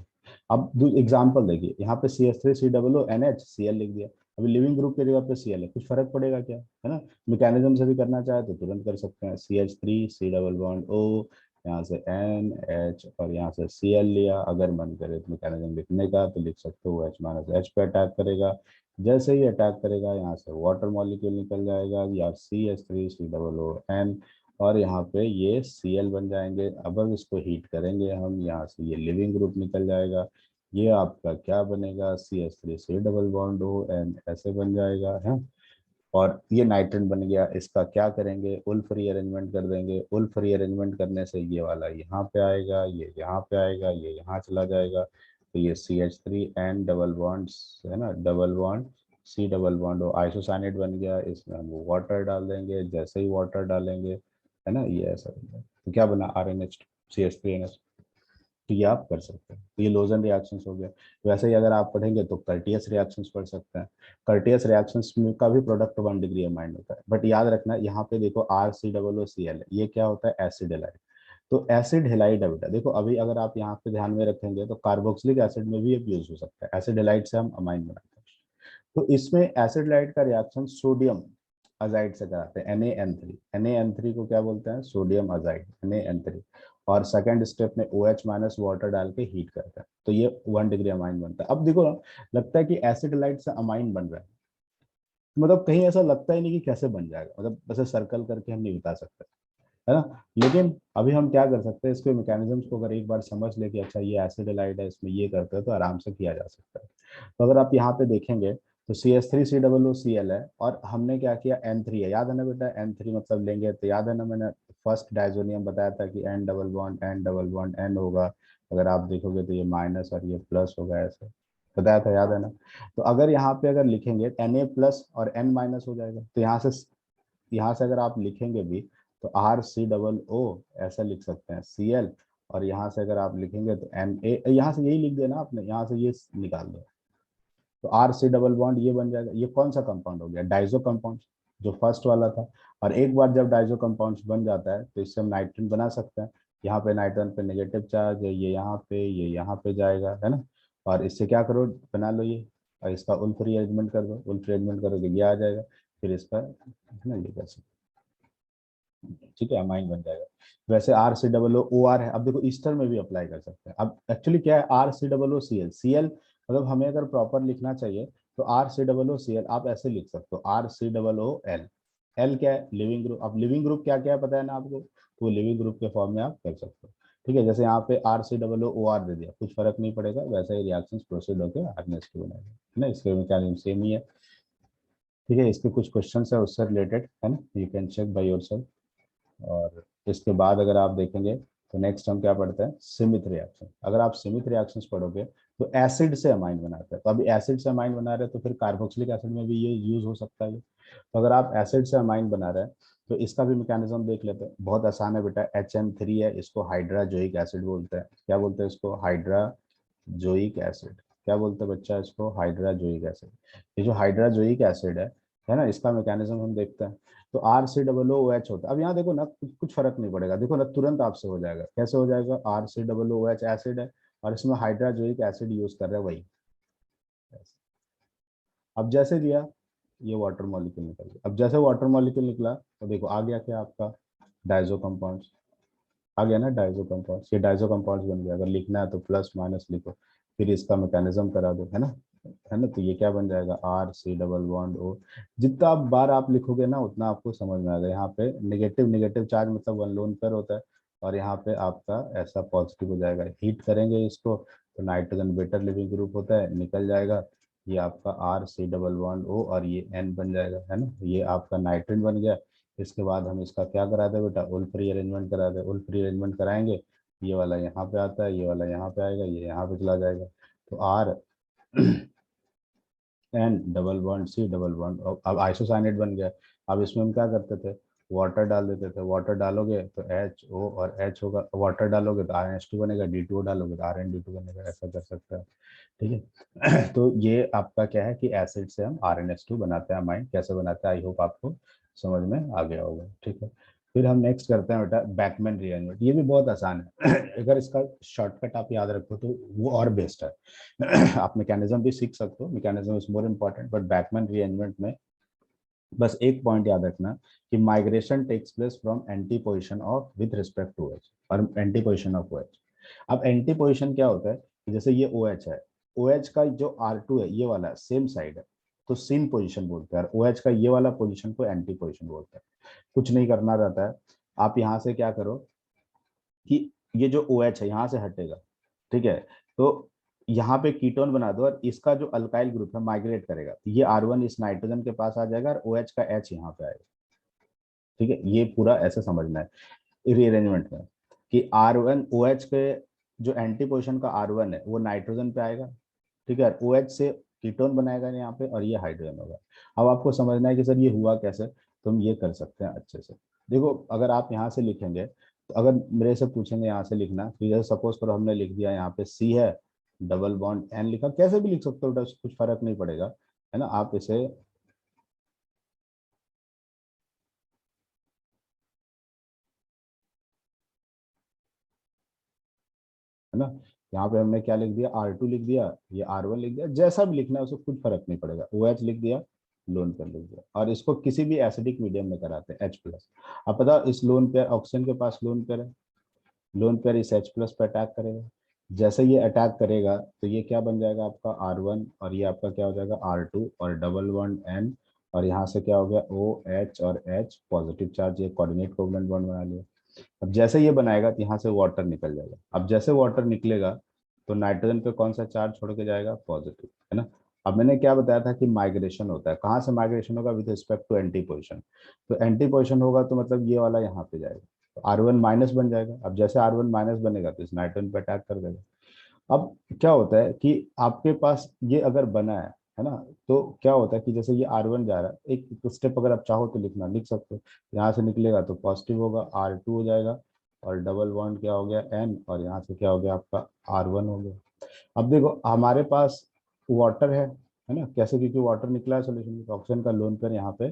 अब एग्जाम्पल देखिए, यहाँ पे CH3COONH Cl लिख दिया। अभी लिविंग ग्रुप की जगह पे Cl है, कुछ फर्क पड़ेगा क्या, है ना। मैकेनिज्म से भी करना चाहे तो तुरंत कर सकते हैं, CH3 C double bond O, यहाँ से NH और यहाँ से Cl लिया। अगर मन करे तो मैकेनिज्म लिखने का तो लिख सकते हो, H- H पे अटैक करेगा, जैसे ही अटैक करेगा यहाँ से वाटर मॉलिक्यूल निकल जाएगा, या CH3COON, और यहाँ पे ये Cl बन जाएंगे। अब इसको हीट करेंगे हम, यहाँ से ये लिविंग ग्रुप निकल जाएगा, ये आपका क्या बनेगा, CH3C डबल बॉन्ड ON ऐसे बन जाएगा, है। और ये नाइट्रेट बन गया। इसका क्या करेंगे, उल्फ रीअरेंजमेंट कर देंगे। उल्फ रीअरेंजमेंट करने से ये वाला यहाँ पे आएगा, ये यहाँ पे आएगा, ये यहाँ चला जाएगा। तो ये CH3 डबल बॉन्ड, है ना, double bond C double bond O isocyanate बन गया। इसमें हम वाटर डाल देंगे, जैसे ही वाटर डालेंगे, है ना, ये ऐसा बन गया। तो क्या बना, RnH2 CH3NH। तो ये आप कर सकते हैं। तो ये लोजन रिएक्शंस हो गया। वैसे ही अगर आप पढ़ेंगे तो कर्टियस रिएक्शंस पढ़ सकते हैं। कर्टियस रिएक्शंस में का भी प्रोडक्ट 1 डिग्री अमाइन होता है, बट याद रखना यहाँ पे देखो RCOOCl ये क्या होता है, एसिड हेलाइड। तो एसिड हेलाइड है बेटा, देखो अभी अगर आप यहाँ पे ध्यान में रखेंगे तो कार्बोक्सिलिक एसिड में भी यूज हो सकता है। एसिड हेलाइड से हम अमाइन बनाते हैं। तो इसमें एसिड लाइट का रिएक्शन सोडियम अजाइड से कराते हैं, Na3 को क्या बोलते हैं, सोडियम अजाइड, Na3। और सेकंड स्टेप में OH- वाटर डाल के हीट करते हैं, तो ये 1 डिग्री अमाइन बनता है। अब देखो ना, लगता है कि एसिड लाइट से अमाइन बन रहा है, मतलब कहीं ऐसा लगता ही नहीं कि कैसे बन जाएगा, मतलब बस सर्कल करके हम नहीं बता सकते, है ना। लेकिन अभी हम क्या कर सकते हैं, इसके मैकेनिज्म्स को अगर एक बार समझ ले कि अच्छा ये एसिड लाइट है, इसमें ये करते हैं, तो आराम से किया जा सकता है। तो अगर आप यहाँ पे देखेंगे तो CH3COOCl है, और हमने क्या किया, N3 है, याद है ना बेटा, N3 मतलब लेंगे तो याद है ना, मैंने फर्स्ट डायजोनियम बताया था कि N डबल बॉन्ड N होगा। अगर आप देखोगे तो ये माइनस और ये प्लस होगा, ऐसे बताया था, याद है ना। तो अगर यहाँ पे अगर लिखेंगे Na+ और N- हो जाएगा। तो यहाँ से अगर आप लिखेंगे भी तो RC ऐसा लिख सकते हैं, Cl। और यहाँ से अगर आप लिखेंगे तो Na, यहाँ से यही लिख देना आपने, यहाँ से ये निकाल दो। तो तो आर सी डबल बॉन्ड ये बन जाएगा। ये कौन सा कंपाउंड हो गया? डाइजो कंपाउंड, जो फर्स्ट वाला था। और एक बार जब डाइजो कंपाउंड बन जाता है तो इससे हम नाइट्रोजन बना सकते हैं। यहाँ पे नाइट्रोजन पे नेगेटिव चार्ज है, ये यहाँ पे, ये यहाँ पे जाएगा, है ना। और इससे क्या करो, बना लो ये, और इसका उल्फ रीअरेंजमेंट कर दो। उल्फ रीअरेंजमेंट करोगे ये आ जाएगा, फिर इसका, है ना, ये कैसे, ठीक है, अमाइन बन जाएगा। वैसे R C double O R है, अब देखो ईस्टर में भी अप्लाई कर सकते हैं। अब एक्चुअली क्या है, R C double O C L, C L मतलब हमें अगर प्रॉपर लिखना चाहिए तो R C double O C L आप ऐसे लिख सकते हो, R C double O L. L क्या है? Living group. अब लिविंग ग्रुप क्या क्या है पता है ना आपको, तो लिविंग ग्रुप के फॉर्म में आप कर सकते हो। ठीक है, जैसे यहाँ पे R C double O R दे दिया, कुछ फर्क नहीं पड़ेगा, वैसा ही रिएक्शन प्रोसीड होकर आरएनएस2 बनाएगा, है ना। इसके मैकेनिज्म सेम ही है। ठीक है, इसके कुछ क्वेश्चन है उससे रिलेटेड, है ना, you can check by yourself. और इसके बाद अगर आप देखेंगे तो नेक्स्ट हम क्या पढ़ते हैं, सीमित रिएक्शन। अगर आप सीमित रिएक्शंस पढ़ोगे तो एसिड से अमाइन बनाते हैं। तो अभी एसिड से अमाइन बना रहे हैं तो फिर कार्बोक्सिलिक एसिड में भी ये यूज हो सकता है। तो अगर आप एसिड से अमाइन बना रहे हैं तो इसका भी मैकेनिज्म देख लेते हैं। बहुत आसान है बेटा, HN3 है, इसको हाइड्राजोइक एसिड बोलते हैं। क्या बोलते हैं इसको? Hydrazoic acid. क्या बोलते हैं बच्चा इसको? Hydrazoic acid. ये जो हाइड्राजोइक एसिड है ना, इसका मैकेनिज्म हम देखते हैं। तो R C double O H होता है। अब यहाँ देखो ना, कुछ फर्क नहीं पड़ेगा, देखो ना, तुरंत आपसे हो जाएगा। कैसे हो जाएगा? R C double O H acid है और इसमें हाइड्राजोइक एसिड यूज कर रहे हैं, वही। अब जैसे दिया, ये वाटर मॉलिक्यूल निकल गया। अब जैसे वाटर मॉलिक्यूल निकला तो देखो आ गया क्या आपका, डाइजो कंपाउंड आ गया ना, डाइजो कंपाउंड। ये डाइजो कंपाउंड बन गया। अगर लिखना है तो प्लस माइनस लिखो, फिर इसका मैकेनिज्म करा दो, है ना। है ना, तो ये क्या बन जाएगा, R C double bond O. जितना आप बार आप लिखोगे ना उतना आपको समझ में आएगा। यहाँ पे नेगेटिव नेगेटिव चार्ज मतलब वन लोन पेयर होता है, और यहाँ पे आपका ऐसा पॉजिटिव हो जाएगा। हीट करेंगे इसको तो नाइट्रोजन बेटर लिविंग ग्रुप होता है, निकल जाएगा। ये आपका R C double bond O और ये एन बन जाएगा, है ना। ये आपका नाइट्रोजन बन गया। इसके बाद हम इसका क्या करा दे बेटा, उल्फ रीअरेंजमेंट करा दे। उल्फ रीअरेंजमेंट कराएंगे, ये वाला यहाँ पे आता है, ये वाला यहाँ पे आएगा, ये यहाँ पे चला जाएगा। तो R N double bond C double bond, अब आइसोसाइनेट बन गया। अब इसमें हम क्या करते थे, वाटर डाल देते थे। वाटर डालोगे तो एच ओ और एच होगा, वाटर डालोगे तो RnH2 बनेगा, D2O डालोगे तो RnD2 बनेगा। ऐसा कर सकते हैं, ठीक है। तो ये आपका क्या है कि एसिड से हम RnH2 बनाते हैं अमाइन। कैसे बनाते हैं आई होप आपको समझ में आ गया होगा, ठीक है। फिर हम नेक्स्ट करते हैं बेटा बैकमैन रीअरेंजमेंट। ये भी बहुत आसान है। अगर इसका शॉर्टकट आप याद रखो तो वो और बेस्ट है। आप मैकेनिज्म भी सीख सकते हो, mechanism is more important, but Beckmann rearrangement में बस एक पॉइंट याद रखना कि migration takes place from anti position of with respect to H और anti position of O H. अब एंटी पोजिशन क्या होता है कि जैसे ये ओ एच है, ओ एच का जो R2 है ये वाला सेम साइड है, तो सिन पोजिशन बोलते हैं। और ओ एच का ये वाला पोजिशन को एंटी पोजिशन बोलते हैं। कुछ नहीं करना रहता है, आप यहाँ से क्या करो कि ये जो ओ एच है यहाँ से हटेगा, ठीक है। तो यहाँ पे कीटोन बना दो और इसका जो अल्काइल ग्रुप है माइग्रेट करेगा, तो ये R1 इस नाइट्रोजन के पास आ जाएगा और OH का H यहाँ पे आएगा, ठीक है। ये पूरा ऐसे समझना है रीअरेंजमेंट में कि R1 OH के जो एंटी पोजिशन का R1 है वो नाइट्रोजन पे आएगा, ठीक है। OH से कीटोन बनाएगा यहाँ पे और ये हाइड्रोजन होगा। अब आपको समझना है कि सर ये हुआ कैसे, तो हम ये कर सकते हैं अच्छे से। देखो अगर आप यहाँ से लिखेंगे तो अगर मेरे से पूछेंगे यहाँ से लिखना, तो जैसे सपोज करो हमने लिख दिया यहाँ पे C है, डबल बॉन्ड N लिखा, कैसे भी लिख सकते हो बेटा, कुछ फर्क नहीं पड़ेगा, है ना। आप इसे, है ना, यहाँ पे हमने क्या लिख दिया, R2 लिख दिया, ये R1 लिख दिया, जैसा भी लिखना है उसे कुछ फर्क नहीं पड़ेगा। OH लिख दिया, लोन पेयर लिख दिया, और इसको किसी भी एसिडिक मीडियम में कराते हैं H+। अब पता इस लोन पेयर, ऑक्सीजन के पास लोन पेयर है, लोन पेयर इस H+ पे अटैक करेगा। जैसे ये अटैक करेगा तो ये क्या बन जाएगा आपका R1, और ये आपका क्या हो जाएगा R2 और डबल बॉन्ड N, और यहाँ से क्या हो गया OH और H पॉजिटिव चार्ज, ये कोऑर्डिनेट कोवलेंट बॉन्ड बना लिया। अब जैसे ये बनाएगा तो यहाँ से वाटर निकल जाएगा। अब जैसे वाटर निकलेगा तो नाइट्रोजन पे कौन सा चार्ज छोड़ के जाएगा, पॉजिटिव, है ना। अब मैंने क्या बताया था कि माइग्रेशन होता है, कहाँ से माइग्रेशन होगा, with respect to anti position. तो एंटी पोजिशन होगा तो मतलब ये वाला यहाँ पे जाएगा, तो R1 माइनस बन जाएगा। अब जैसे R1 माइनस बनेगा तो इस नाइट्रोजन पे अटैक कर देगा। अब क्या होता है कि आपके पास ये अगर बना है ना, तो क्या होता है कि जैसे ये R1 जा रहा है, एक स्टेप अगर आप चाहो तो लिखना लिख सकते हो। यहाँ से निकलेगा तो पॉजिटिव होगा, R2 हो जाएगा, और डबल बॉन्ड क्या हो गया N, और यहाँ से क्या हो गया आपका R1 हो गया। अब देखो हमारे पास वाटर है, है ना, कैसे, क्योंकि वाटर निकला है सोल्यूशन में, तो ऑक्सीजन का लोन पेयर यहाँ पे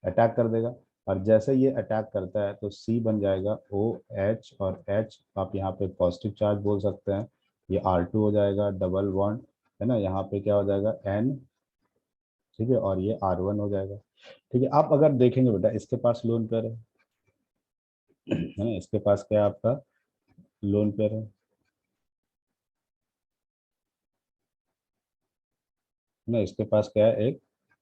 अटैक कर देगा। और जैसे ये अटैक करता है तो सी बन जाएगा ओ एच, और एच आप यहाँ पे पॉजिटिव चार्ज बोल सकते हैं, ये R2 हो जाएगा डबल बॉन्ड, है ना, यहाँ पे क्या हो जाएगा N, ठीक है, और ये R1 हो जाएगा। ठीक है, आप अगर देखेंगे बेटा इसके पास लोन पेयर है ना, इसके पास क्या है आपका लोन पेयर है ना, इसके पास क्या है एक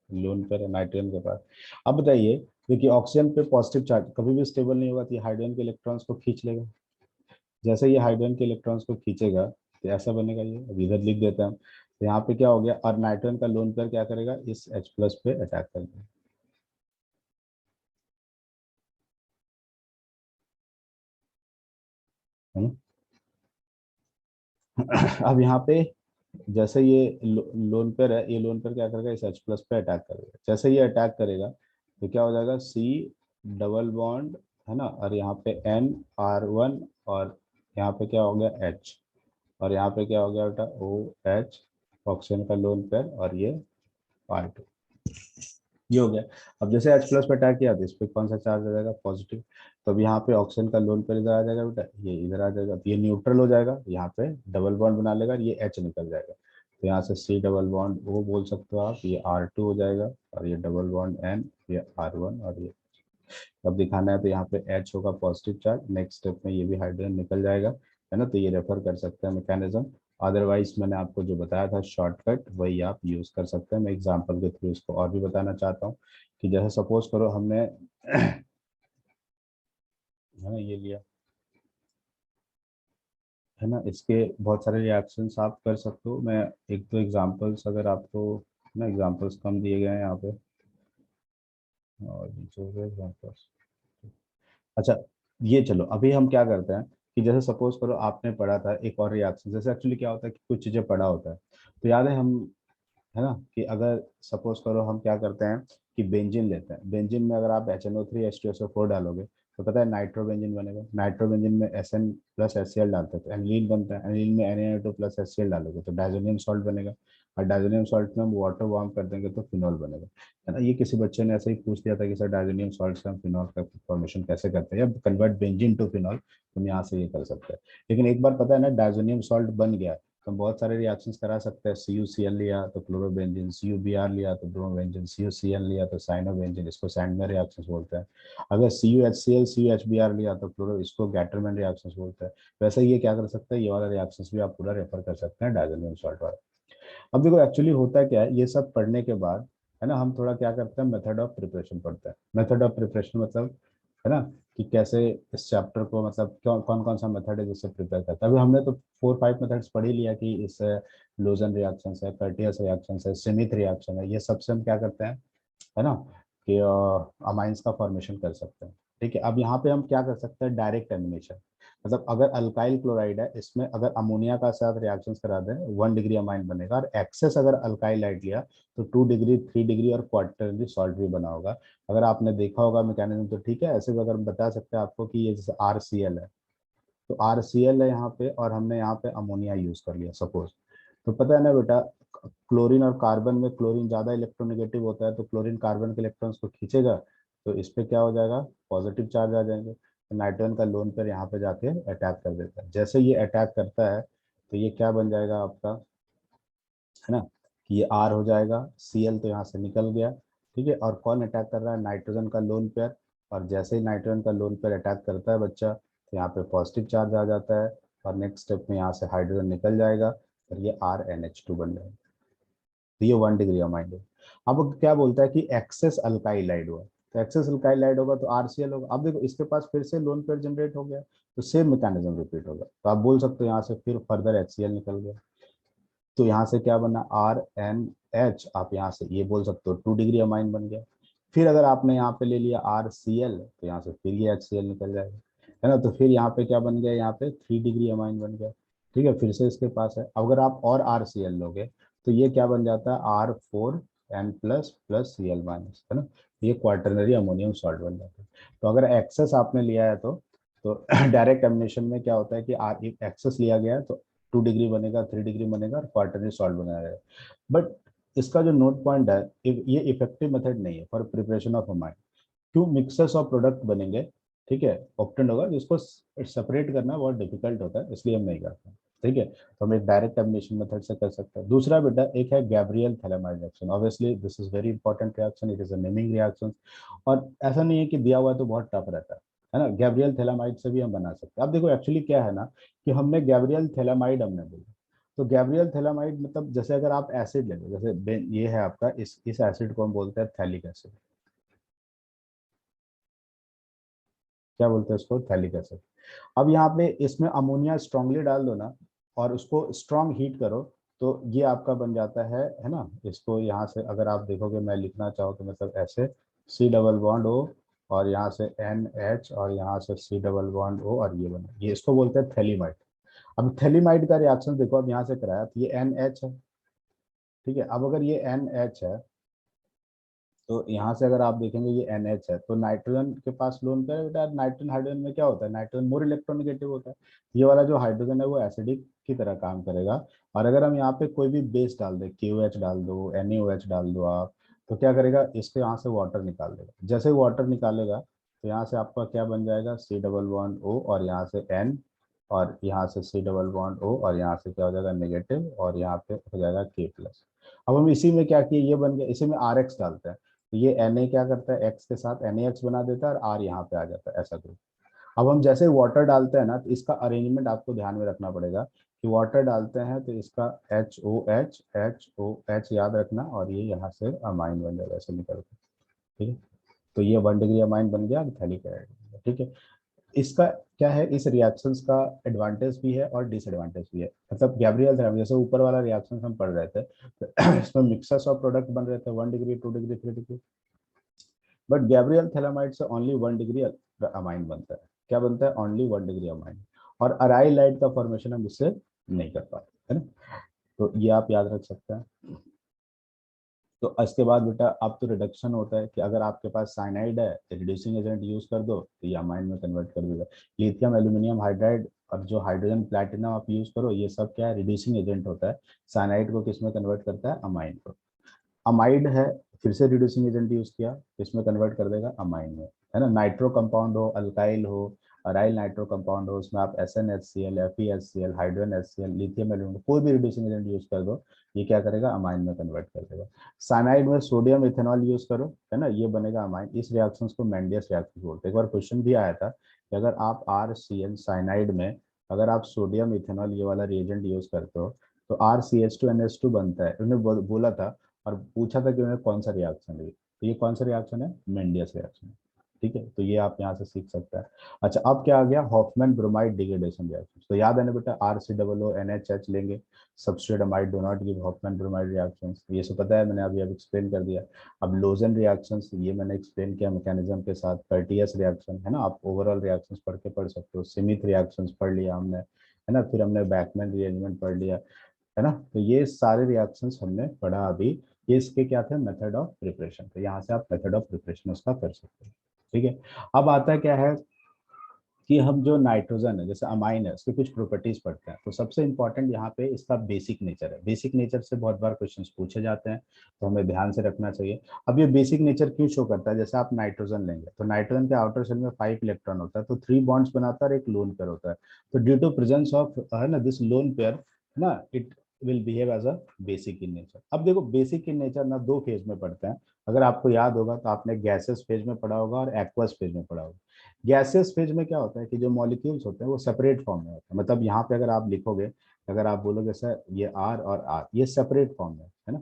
लोन पेयर है नाइट्रोजन के पास। अब बताइए, देखिए ऑक्सीजन पे पॉजिटिव चार्ज कभी भी स्टेबल नहीं होगा, तो ये हाइड्रोजन के इलेक्ट्रॉन्स को खींच लेगा। जैसे ये हाइड्रोजन के इलेक्ट्रॉन्स को खींचेगा तो ऐसा बनेगा, ये अब इधर लिख देते हैं हम, तो यहाँ पे क्या हो गया, और नाइट्रोजन का लोन पेयर क्या करेगा, इस H+ पे अटैक कर देगा, है ना। अब यहाँ पे जैसे ये लोन पेयर है, ये लोन पेयर क्या करेगा, इस H+ पे अटैक करेगा। जैसे ये अटैक करेगा तो क्या हो जाएगा, C डबल बॉन्ड, है ना, और यहाँ पे N R1, और यहाँ पे क्या हो गया H, और यहाँ पे क्या हो गया बेटा OH, ऑक्सीजन का लोन पेयर, और ये R2, ये हो गया। अब जैसे H+ पे अटैक किया तो इस पे कौन सा चार्ज आ जाएगा, पॉजिटिव। तो अब यहाँ पे ऑक्सीजन का लोन पेयर इधर आ जाएगा बेटा, ये इधर आ जाएगा, तो ये न्यूट्रल हो जाएगा, यहाँ पे डबल बॉन्ड बना लेगा, ये H निकल जाएगा, तो यहाँ से C डबल बॉन्ड O बोल सकते हो आप, ये R2 हो जाएगा, और ये डबल बॉन्ड N, ये R1, और ये अब दिखाना है तो यहाँ पे H होगा पॉजिटिव चार्ज, नेक्स्ट स्टेप में ये भी हाइड्रोजन निकल जाएगा, है ना। तो ये रेफर कर सकते हैं मैकेनिज्म। अदरवाइज मैंने आपको जो बताया था शॉर्टकट वही आप यूज कर सकते हैं। मैं एग्जांपल के थ्रू इसको और भी बताना चाहता हूँ कि जैसे सपोज करो हमने है ना ये लिया, है ना, इसके बहुत सारे रिएक्शंस आप कर सकते हो। मैं एक दो एग्जांपल्स अगर आपको, ना एग्जांपल्स कम दिए गए हैं यहाँ पे, और नीचे हो गए एग्जांपल्स। अच्छा, ये चलो अभी हम क्या करते हैं कि जैसे सपोज करो आपने पढ़ा था एक और रिएक्शन, जैसे एक्चुअली क्या होता है कि कुछ चीजें पढ़ा होता है तो याद है हम, है ना, कि अगर सपोज करो हम क्या करते हैं कि बेंजीन लेते हैं, बेंजीन में अगर आप HNO3 H2SO4 डालोगे तो पता है नाइट्रोबेंजीन बनेगा, नाइट्रोबेंजीन में SN+HCl डालते हैं तो एनिलीन बनता है, एनिलीन में NaNO2+HCl डालोगे तो डायजोनियम सॉल्ट बनेगा, और डायजोनियम सॉल्ट में हम वाटर वार्म कर देंगे तो फिनॉल बनेगा, है ना। ये किसी बच्चे ने ऐसे ही पूछ दिया था कि सर डायजोनियम सॉल्ट से हम फिनॉल का फॉर्मेशन कैसे करते हैं, या कन्वर्ट बेंजीन टू फिनॉल, तुम यहाँ से ये कर सकते हैं। लेकिन एक बार पता है ना डायजोनियम सॉल्ट बन गया तो हम बहुत सारे रिएक्शंस करा सकते हैं, CuCl लिया तो क्लोरोबेंजीन, CuBr लिया तो ब्रोमोबेंजीन, CuCl लिया तो साइनोबेंजीन, इसको सैंडमैन रिएक्शंस बोलते हैं। अगर CuHCl CuHBr लिया तो क्लोरो, इसको गैटरमैन रिएक्शंस बोलते हैं। वैसे ये क्या कर सकते हैं, ये वाला रिएक्शंस भी आप पूरा रेफर कर सकते हैं डायजोनियम सॉल्ट वाला। अब देखो एक्चुअली होता क्या है, ये सब पढ़ने के बाद, है ना, हम थोड़ा क्या करते हैं, मेथड ऑफ प्रिपरेशन पढ़ते हैं। मेथड ऑफ प्रिपरेशन मतलब, है ना, कि कैसे इस चैप्टर को, मतलब क्यों, कौन कौन सा मेथड है जिससे प्रिपेयर करता है। अभी हमने तो 4-5 मेथड्स पढ़ ही लिया कि इससे लूजन रिएक्शन है, कर्टियस रिएक्शन है, सीमित रिएक्शन है, ये सबसे हम क्या करते हैं, है ना, कि अमाइंस का फॉर्मेशन कर सकते हैं। ठीक है, अब यहाँ पे हम क्या कर सकते हैं, डायरेक्ट एलिमिनेशन, मतलब अगर अल्काइल क्लोराइड है, इसमें अगर अमोनिया का साथ रिएक्शंस करा दें 1 डिग्री अमाइन बनेगा, और एक्सेस अगर अल्काइलाइट लिया तो 2 डिग्री 3 डिग्री और क्वार्टरली सॉल्ट भी बना होगा। अगर आपने देखा होगा मैकेनिज्म तो ठीक है, ऐसे भी अगर हम बता सकते हैं आपको कि ये जैसे RCl है, तो RCl है यहाँ पे, और हमने यहाँ पे अमोनिया यूज कर लिया सपोज, तो पता है ना बेटा, क्लोरीन और कार्बन में क्लोरीन ज्यादा इलेक्ट्रोनेगेटिव होता है, तो क्लोरीन कार्बन के इलेक्ट्रॉन्स को खींचेगा, तो इस पे क्या हो जाएगा, पॉजिटिव चार्ज आ जाएंगे, तो नाइट्रोजन का लोन पेयर यहाँ पे जाके अटैक कर देता है। जैसे ये अटैक करता है तो ये क्या बन जाएगा आपका, है ना, कि ये R हो जाएगा, Cl तो यहाँ से निकल गया। ठीक है, और कौन अटैक कर रहा है, नाइट्रोजन का लोन पेयर, और जैसे ही नाइट्रोजन का लोन पेयर अटैक करता है बच्चा, तो यहाँ पे पॉजिटिव चार्ज आ जाता है, और नेक्स्ट स्टेप में यहाँ से हाइड्रोजन निकल जाएगा, और ये RNH2 बन जाएगा, तो ये 1 डिग्री अमाइंड है। अब क्या बोलता है कि एक्सेस अल्काइलाइड हुआ, तो एक्सेस अल्काइलाइड होगा तो RCl होगा। अब देखो इसके पास फिर से लोन पेयर जनरेट हो गया, तो सेम मैकेनिज्म रिपीट होगा, तो आप बोल सकते हो यहाँ से फिर फर्दर HCl निकल गया, तो यहाँ से क्या बना, RNH, आप यहाँ से ये बोल सकते हो 2 डिग्री अमाइन बन गया। फिर अगर आपने यहाँ पे ले लिया RCl तो यहाँ से फिर ये HCl निकल जाएगा, है ना, तो फिर यहाँ पे क्या बन गया, यहाँ पे 3 डिग्री अमाइन बन गया। ठीक है, फिर से इसके पास है, अगर आप और RCl लोगे तो ये क्या बन जाता है, R4N++Cl-, है ना, ये क्वार्टरनरी अमोनियम सॉल्ट बन जाता है। तो अगर एक्सेस आपने लिया है तो डायरेक्ट एमिनेशन में क्या होता है कि आर एक्सेस लिया गया है तो 2 डिग्री बनेगा, 3 डिग्री बनेगा, और क्वार्टरली सॉल्ट बना रहेगा। बट इसका जो नोट पॉइंट है, ये इफेक्टिव मेथड नहीं है फॉर प्रिपरेशन ऑफ अमाइन। क्यों? मिक्सर्स ऑफ प्रोडक्ट बनेंगे, ठीक है, ऑप्टेंड होगा, जिसको सेपरेट करना बहुत डिफिकल्ट होता है, इसलिए हम नहीं करते हैं, ठीक है। तो हम एक डायरेक्ट एलिमिनेशन मेथड से कर सकते हैं। दूसरा बेटा एक है Gabriel phthalimide reaction. Obviously this is very important reaction, it is a naming reaction. और ऐसा नहीं है कि दिया हुआ है तो बहुत टफ रहता है ना। गैब्रियल थैलेमाइड से भी हम बना सकते हैं। अब देखो एक्चुअली क्या है ना, कि हमने गैब्रियल थैलेमाइड हमने बोला, तो गैब्रियल थैलेमाइड मतलब जैसे अगर आप एसिड ले लो, जैसे ये है आपका, इस एसिड को हम बोलते हैं थैलिक एसिड। क्या बोलते हैं उसको? Phthalic acid. अब यहाँ पे इसमें अमोनिया स्ट्रांगली डाल दो ना, और उसको स्ट्रांग हीट करो, तो ये आपका बन जाता है ना। इसको यहाँ से अगर आप देखोगे, मैं लिखना चाहूँ तो मतलब ऐसे सी डबल बॉन्ड ओ, और यहाँ से एन एच, और यहाँ से सी डबल बॉन्ड ओ, और ये बना, ये इसको बोलते हैं थैलीमाइड। अब थैलीमाइड का रिएक्शन देखो, अब यहाँ से कराया तो ये एन एच है, ठीक है। अब अगर ये एन एच है, तो यहाँ से अगर आप देखेंगे ये NH है, तो नाइट्रोजन के पास लोन क्या है बेटा? नाइट्रोजन हाइड्रोजन में क्या होता है? नाइट्रोजन मोर इलेक्ट्रोनेगेटिव होता है। ये वाला जो हाइड्रोजन है वो एसिडिक की तरह काम करेगा। और अगर हम यहाँ पे कोई भी बेस डाल दे, KOH डाल दो, NaOH डाल दो आप, तो क्या करेगा? इसके यहाँ से वाटर निकाल देगा। जैसे ही वाटर निकालेगा, तो यहाँ से आपका क्या बन जाएगा? C डबल बॉन्ड O, और यहाँ से N, और यहाँ से C डबल बॉन्ड O, और यहाँ से क्या हो जाएगा? नेगेटिव, और यहाँ पे हो जाएगा K प्लस। अब हम इसी में क्या किए, ये बन गया, इसी में RX डालते हैं, तो ये Na क्या करता है? X के साथ NaX बना देता है, और R यहाँ पे आ जाता है, ऐसा कुछ। अब हम जैसे वाटर डालते हैं ना, तो इसका अरेंजमेंट आपको ध्यान में रखना पड़ेगा, कि वाटर डालते हैं तो इसका HOH याद रखना, और ये यहाँ से अमाइन बन जाएगा ऐसे निकल के, ठीक है। तो ये 1 डिग्री अमाइन बन गया थैलिक एसिड, ठीक है। इसका क्या है, इस रिएक्शंस का एडवांटेज भी है और डिसएडवांटेज भी है। मतलब गैब्रियल थेरेपी जैसे ऊपर वाला रिएक्शन हम पढ़ रहे थे, तो इसमें मिक्सर्स ऑफ प्रोडक्ट बन रहे थे 1 degree, 2 degree, 3 degree. But Gabriel phthalimide से ओनली 1 डिग्री अमाइन बनता है। क्या बनता है? Only 1 degree amine. और अराइल लाइट का फॉर्मेशन हम इससे नहीं कर पाते, है ना। तो ये आप याद रख सकते हैं। तो इसके बाद बेटा अब तो रिडक्शन होता है, कि अगर आपके पास साइनाइड है तो रिड्यूसिंग एजेंट यूज कर दो, तो ये अमाइन में कन्वर्ट कर देगा। लिथियम एल्यूमिनियम हाइड्राइड और जो हाइड्रोजन प्लैटिनम आप यूज करो, ये सब क्या है? रिड्यूसिंग एजेंट होता है। साइनाइड को किस में कन्वर्ट करता है? अमाइन को। अमाइड है, फिर से रिड्यूसिंग एजेंट यूज किया, इसमें कन्वर्ट कर देगा अमाइन में, है ना। नाइट्रो कंपाउंड हो, अल्काइल हो, अराइल नाइट्रो कंपाउंड हो, उसमें आप SnHCl, FeHCl, hydrogen HCl, lithium aluminium, कोई भी रिड्यूसिंग एजेंट यूज कर दो, ये क्या करेगा? अमाइन में कन्वर्ट कर देगा। साइनाइड में सोडियम इथेनॉल यूज करो, है ना, ये बनेगा अमाइन। इस रिएक्शन को मेंडियस रिएक्शन बोलते हैं। एक बार क्वेश्चन भी आया था कि अगर आप RCl साइनाइड में अगर आप सोडियम इथेनॉल ये वाला रिएजेंट यूज करते हो, तो RCH2NH2 बनता है। उन्होंने बोला था और पूछा था कि उन्हें कौन सा रिएक्शन है, तो ये कौन सा रिएक्शन है? मेंडियस रिएक्शन, ठीक है। तो ये आप यहाँ से सीख सकते हैं। अच्छा, अब क्या आ गया? Hoffmann bromide degradation reaction. तो याद है ना बेटा, RCOONHH लेंगे, substrate amide do not give Hoffmann bromide reaction, ये सब पता है, मैंने अभी अब एक्सप्लेन कर दिया। अब लोजन रिएक्शंस, ये मैंने एक्सप्लेन किया मैकेनिज्म के साथ। कर्टियस रिएक्शन है ना, आप ओवरऑल रिएक्शंस पढ़ सकते हो। सिमिथ रिएक्शंस पढ़ लिया हमने, है ना। फिर हमने बैकमैन रीअरेंजमेंट पढ़ लिया, है ना। तो ये सारे रिएक्शंस हमने पढ़ा अभी। ये इसके क्या थे? Method of preparation. तो यहाँ से आप मेथड ऑफ प्रिपरेशन उसका कर सकते हैं, ठीक है। अब आता है क्या है, कि हम जो नाइट्रोजन है, जैसे अमाइन है, उसकी कुछ प्रॉपर्टीज पढ़ते हैं। तो सबसे इंपॉर्टेंट यहाँ पे इसका बेसिक नेचर है। बेसिक नेचर से बहुत बार क्वेश्चंस पूछे जाते हैं, तो हमें ध्यान से रखना चाहिए। अब ये बेसिक नेचर क्यों शो करता है? जैसे आप नाइट्रोजन लेंगे, तो नाइट्रोजन के आउटर शेल में 5 इलेक्ट्रॉन होता है, तो 3 बॉन्ड्स बनाता है और एक लोन पेयर होता है। तो ड्यू टू प्रेजेंस ऑफ, है ना, दिस लोन पेयर, है ना, it will behave as a basic in nature. अब देखो बेसिक इन नेचर ना 2 फेज में पढ़ते हैं। अगर आपको याद होगा तो आपने गैसेस फेज में पढ़ा होगा और एक्वस फेज में पढ़ा होगा। गैसियस फेज में क्या होता है, कि जो मॉलिक्यूल्स होते हैं वो सेपरेट फॉर्म में होते हैं। मतलब यहाँ पे अगर आप लिखोगे, अगर आप बोलोगे सर ये R और R, ये सेपरेट फॉर्म में है ना,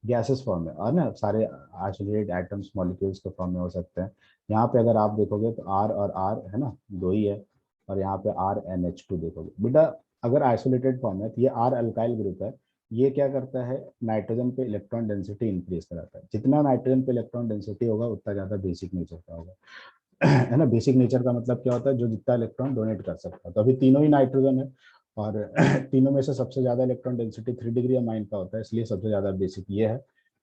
गैसेस फॉर्म में, और ना सारे आइसोलेटेड एटम्स मॉलिक्यूल्स के फॉर्म में हो सकते हैं। यहाँ पे अगर आप देखोगे तो R और R है ना, दो ही है, और यहाँ पे RNH2 देखोगे बेटा। अगर आइसोलेटेड फॉर्म है तो ये R अल्काइल ग्रुप है। ये क्या करता है? नाइट्रोजन पे इलेक्ट्रॉन डेंसिटी इंक्रीज कराता है। जितना नाइट्रोजन पे इलेक्ट्रॉन डेंसिटी होगा, उतना ज्यादा बेसिक नेचर का होगा, है ना। बेसिक नेचर का मतलब क्या होता है? जो जितना इलेक्ट्रॉन डोनेट कर सकता है। तो अभी तीनों ही नाइट्रोजन है, और तीनों में से सबसे ज्यादा इलेक्ट्रॉन डेंसिटी 3 डिग्री अमाइन का होता है, इसलिए सबसे ज्यादा बेसिक ये है,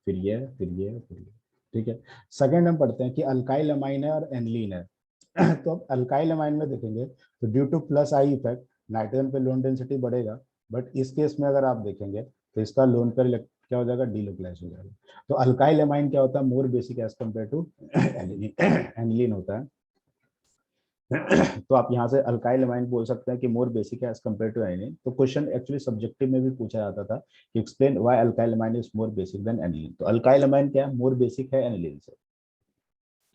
फिर ये है, फिर ये है, फिर ये, ठीक है। सेकंड हम पढ़ते हैं कि अल्काइल अमाइन है और एनलीन है। तो अब अल्काइल अमाइन में देखेंगे, तो due to plus I effect nitrogen पे लोन डेंसिटी बढ़ेगा। बट इस केस में अगर आप देखेंगे, तो इसका लोन पर क्या हो जाएगा, डीलोकलाइज हो जाएगा। तो अल्काइल एमाइन क्या होता है, more basic as compare to aniline होता है। तो आप यहाँ से अल्काइल एमाइन बोल सकते हैं कि मोर बेसिक है एज कम्पेयर टू एनिलीन। तो क्वेश्चन एक्चुअली सब्जेक्टिव में भी पूछा जाता था कि explain why alkyl amine is more basic than aniline. तो अल्काइल एमाइन क्या है, मोर बेसिक है एनिलीन से।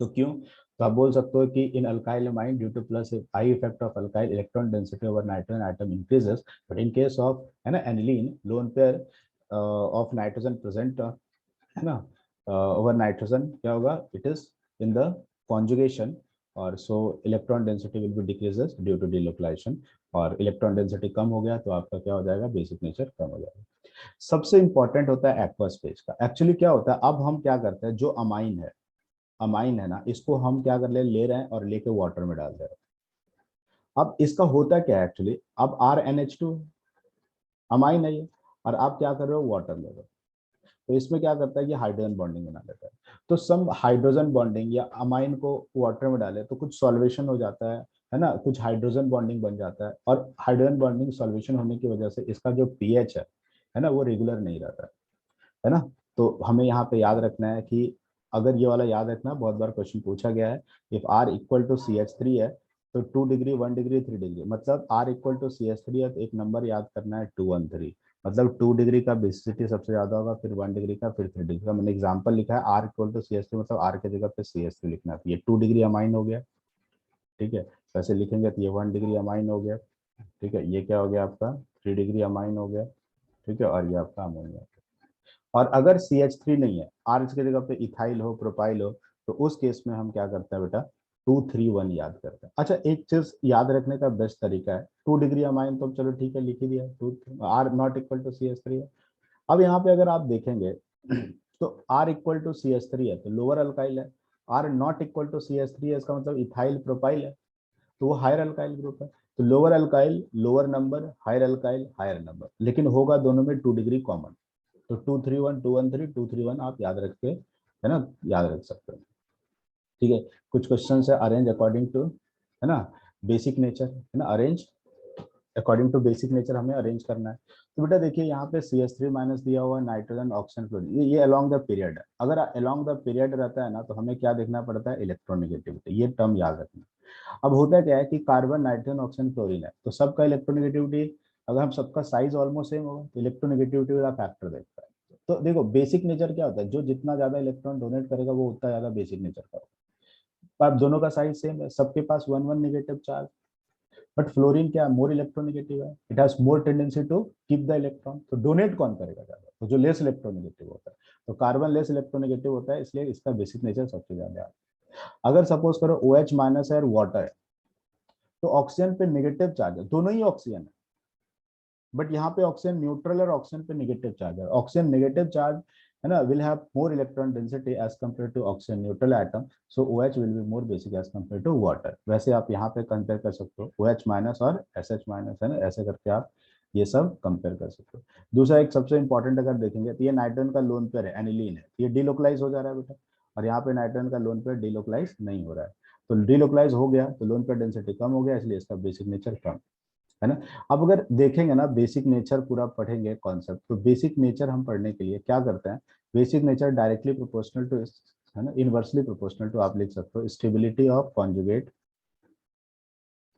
तो क्यों, तो आप बोल सकते हो कि in alkyl amine due to plus I effect of alkyl electron density over nitrogen atom increases, but in case of है ना aniline lone pair of nitrogen present है ना ओवर नाइट्रोजन क्या होगा, it is in the conjugation, और so electron density will be decreases due to delocalisation, और electron density कम हो गया तो आपका क्या हो जाएगा, बेसिक नेचर कम हो जाएगा। सबसे इंपॉर्टेंट होता है एक्वस फेज का। एक्चुअली क्या होता है, अब हम क्या करते हैं, जो अमाइन है ना, इसको हम क्या कर ले रहे हैं और लेके वाटर में डाल रहे हैं। अब इसका होता क्या है एक्चुअली, अब RNH2 अमाइन है ये, और आप क्या कर रहे हो, वाटर ले रहे हो। तो इसमें क्या करता है, ये हाइड्रोजन बॉन्डिंग बना लेता है। तो सम हाइड्रोजन बॉन्डिंग या अमाइन को वाटर में डाले तो कुछ सॉल्वेशन हो जाता है ना, कुछ हाइड्रोजन बॉन्डिंग बन जाता है, और हाइड्रोजन बॉन्डिंग सॉल्वेशन होने की वजह से इसका जो पीएच है ना, वो रेगुलर नहीं रहता है ना। तो हमें यहाँ पे याद रखना है कि अगर ये वाला याद रखना, बहुत बार क्वेश्चन पूछा गया है, if R equal to CH3 है तो 2 डिग्री 1 डिग्री 3 डिग्री, मतलब R इक्वल टू CH3 है तो एक नंबर याद करना है 213, मतलब 2 डिग्री का बेसिसिटी सबसे ज्यादा होगा, फिर 1 डिग्री का, फिर 3 डिग्री का। मैंने एग्जांपल लिखा है R इक्वल टू CH3, मतलब R के जगह पे CH3 लिखना है। तो ये 2 डिग्री अमाइन हो गया, ठीक है, वैसे लिखेंगे तो ये 1 डिग्री अमाइन हो गया, ठीक है, ये क्या हो गया आपका 3 डिग्री अमाइन हो गया, ठीक है, और ये आपका अमोनिया। और अगर CH3 नहीं है, R की जगह पे इथाइल हो, प्रोपाइल हो, तो उस केस में हम क्या करते हैं बेटा, 231 याद करते हैं। अच्छा, एक चीज याद रखने का बेस्ट तरीका है, 2 डिग्री अमाइन तो चलो ठीक है लिख ही दिया, 2 R not equal to CH3 है। अब यहाँ पे अगर आप देखेंगे तो R इक्वल टू CH3 है तो लोअर अल्काइल है, R not equal to CH3 है, इसका मतलब इथाइल प्रोपाइल है, तो वो हायर अल्काइल ग्रुप है। तो lower alkyl lower number, higher alkyl higher number, लेकिन होगा दोनों में 2 डिग्री कॉमन। तो 231 213 231 आप याद रख के है ना, याद रख सकते हो, ठीक है। कुछ क्वेश्चन है अरेंज अकॉर्डिंग टू है ना बेसिक नेचर, है ना, arrange according to basic nature हमें अरेंज करना है। तो बेटा देखिए यहाँ पे CH3 माइनस दिया हुआ नाइट्रोजन ऑक्सीजन फ्लोरीन, ये अलोंग द पीरियड है। अगर अलोंग द पीरियड रहता है ना तो हमें क्या देखना पड़ता है, इलेक्ट्रोनेगेटिविटी, ये टर्म याद रखना। अब होता क्या है कि कार्बन नाइट्रोजन ऑक्सीजन क्लोरीन है, तो सबका इलेक्ट्रोनेगेटिविटी, अगर हम सबका साइज ऑलमोस्ट सेम होगा तो इलेक्ट्रोनेगेटिविटी का फैक्टर देखता है। तो देखो बेसिक नेचर क्या होता है, जो जितना ज्यादा इलेक्ट्रॉन डोनेट करेगा वो उतना ज्यादा बेसिक नेचर का होगा। अब दोनों का साइज सेम है, सबके पास 1 1 नेगेटिव चार्ज, बट फ्लोरीन क्या मोर इलेक्ट्रोनेगेटिव है, it has more tendency to keep the electron. तो डोनेट कौन करेगा ज्यादा, तो जो लेस इलेक्ट्रोनेगेटिव होता है। तो कार्बन लेस इलेक्ट्रोनेगेटिव होता है, इसलिए इसका बेसिक नेचर सबसे ज्यादा है। अगर सपोज करो OH माइनस है और वाटर है, तो ऑक्सीजन पे नेगेटिव चार्ज है, दोनों ही ऑक्सीजन है, बट यहाँ पे ऑक्सीजन न्यूट्रल और ऑक्सीजन पे नेगेटिव चार्ज है। ऑक्सीजन नेगेटिव चार्ज है ना will have more electron density as compare to oxygen neutral atom, so OH will be more basic as compare to water. वैसे आप यहाँ पे कंपेयर कर सकते हो OH माइनस और SH माइनस, है ना, ऐसे करके आप ये सब कंपेयर कर सकते हो। दूसरा एक सबसे इंपॉर्टेंट अगर देखेंगे तो ये नाइट्रोजन का लोन पेयर है, एनिलीन है, ये डिलोकलाइज हो जा रहा है बेटा, और यहाँ पे नाइट्रोजन का लोन पेयर डिलोकलाइज नहीं हो रहा है। तो डिलोकलाइज हो गया तो लोन पेयर डेंसिटी कम हो गया, इसलिए इसका बेसिक नेचर कम, है ना। अब अगर देखेंगे ना बेसिक नेचर पूरा पढ़ेंगे कॉन्सेप्ट, तो बेसिक नेचर हम पढ़ने के लिए क्या करते हैं, basic nature directly proportional to है ना इनवर्सली प्रोपोर्शनल टू, आप लिख सकते हो stability of conjugate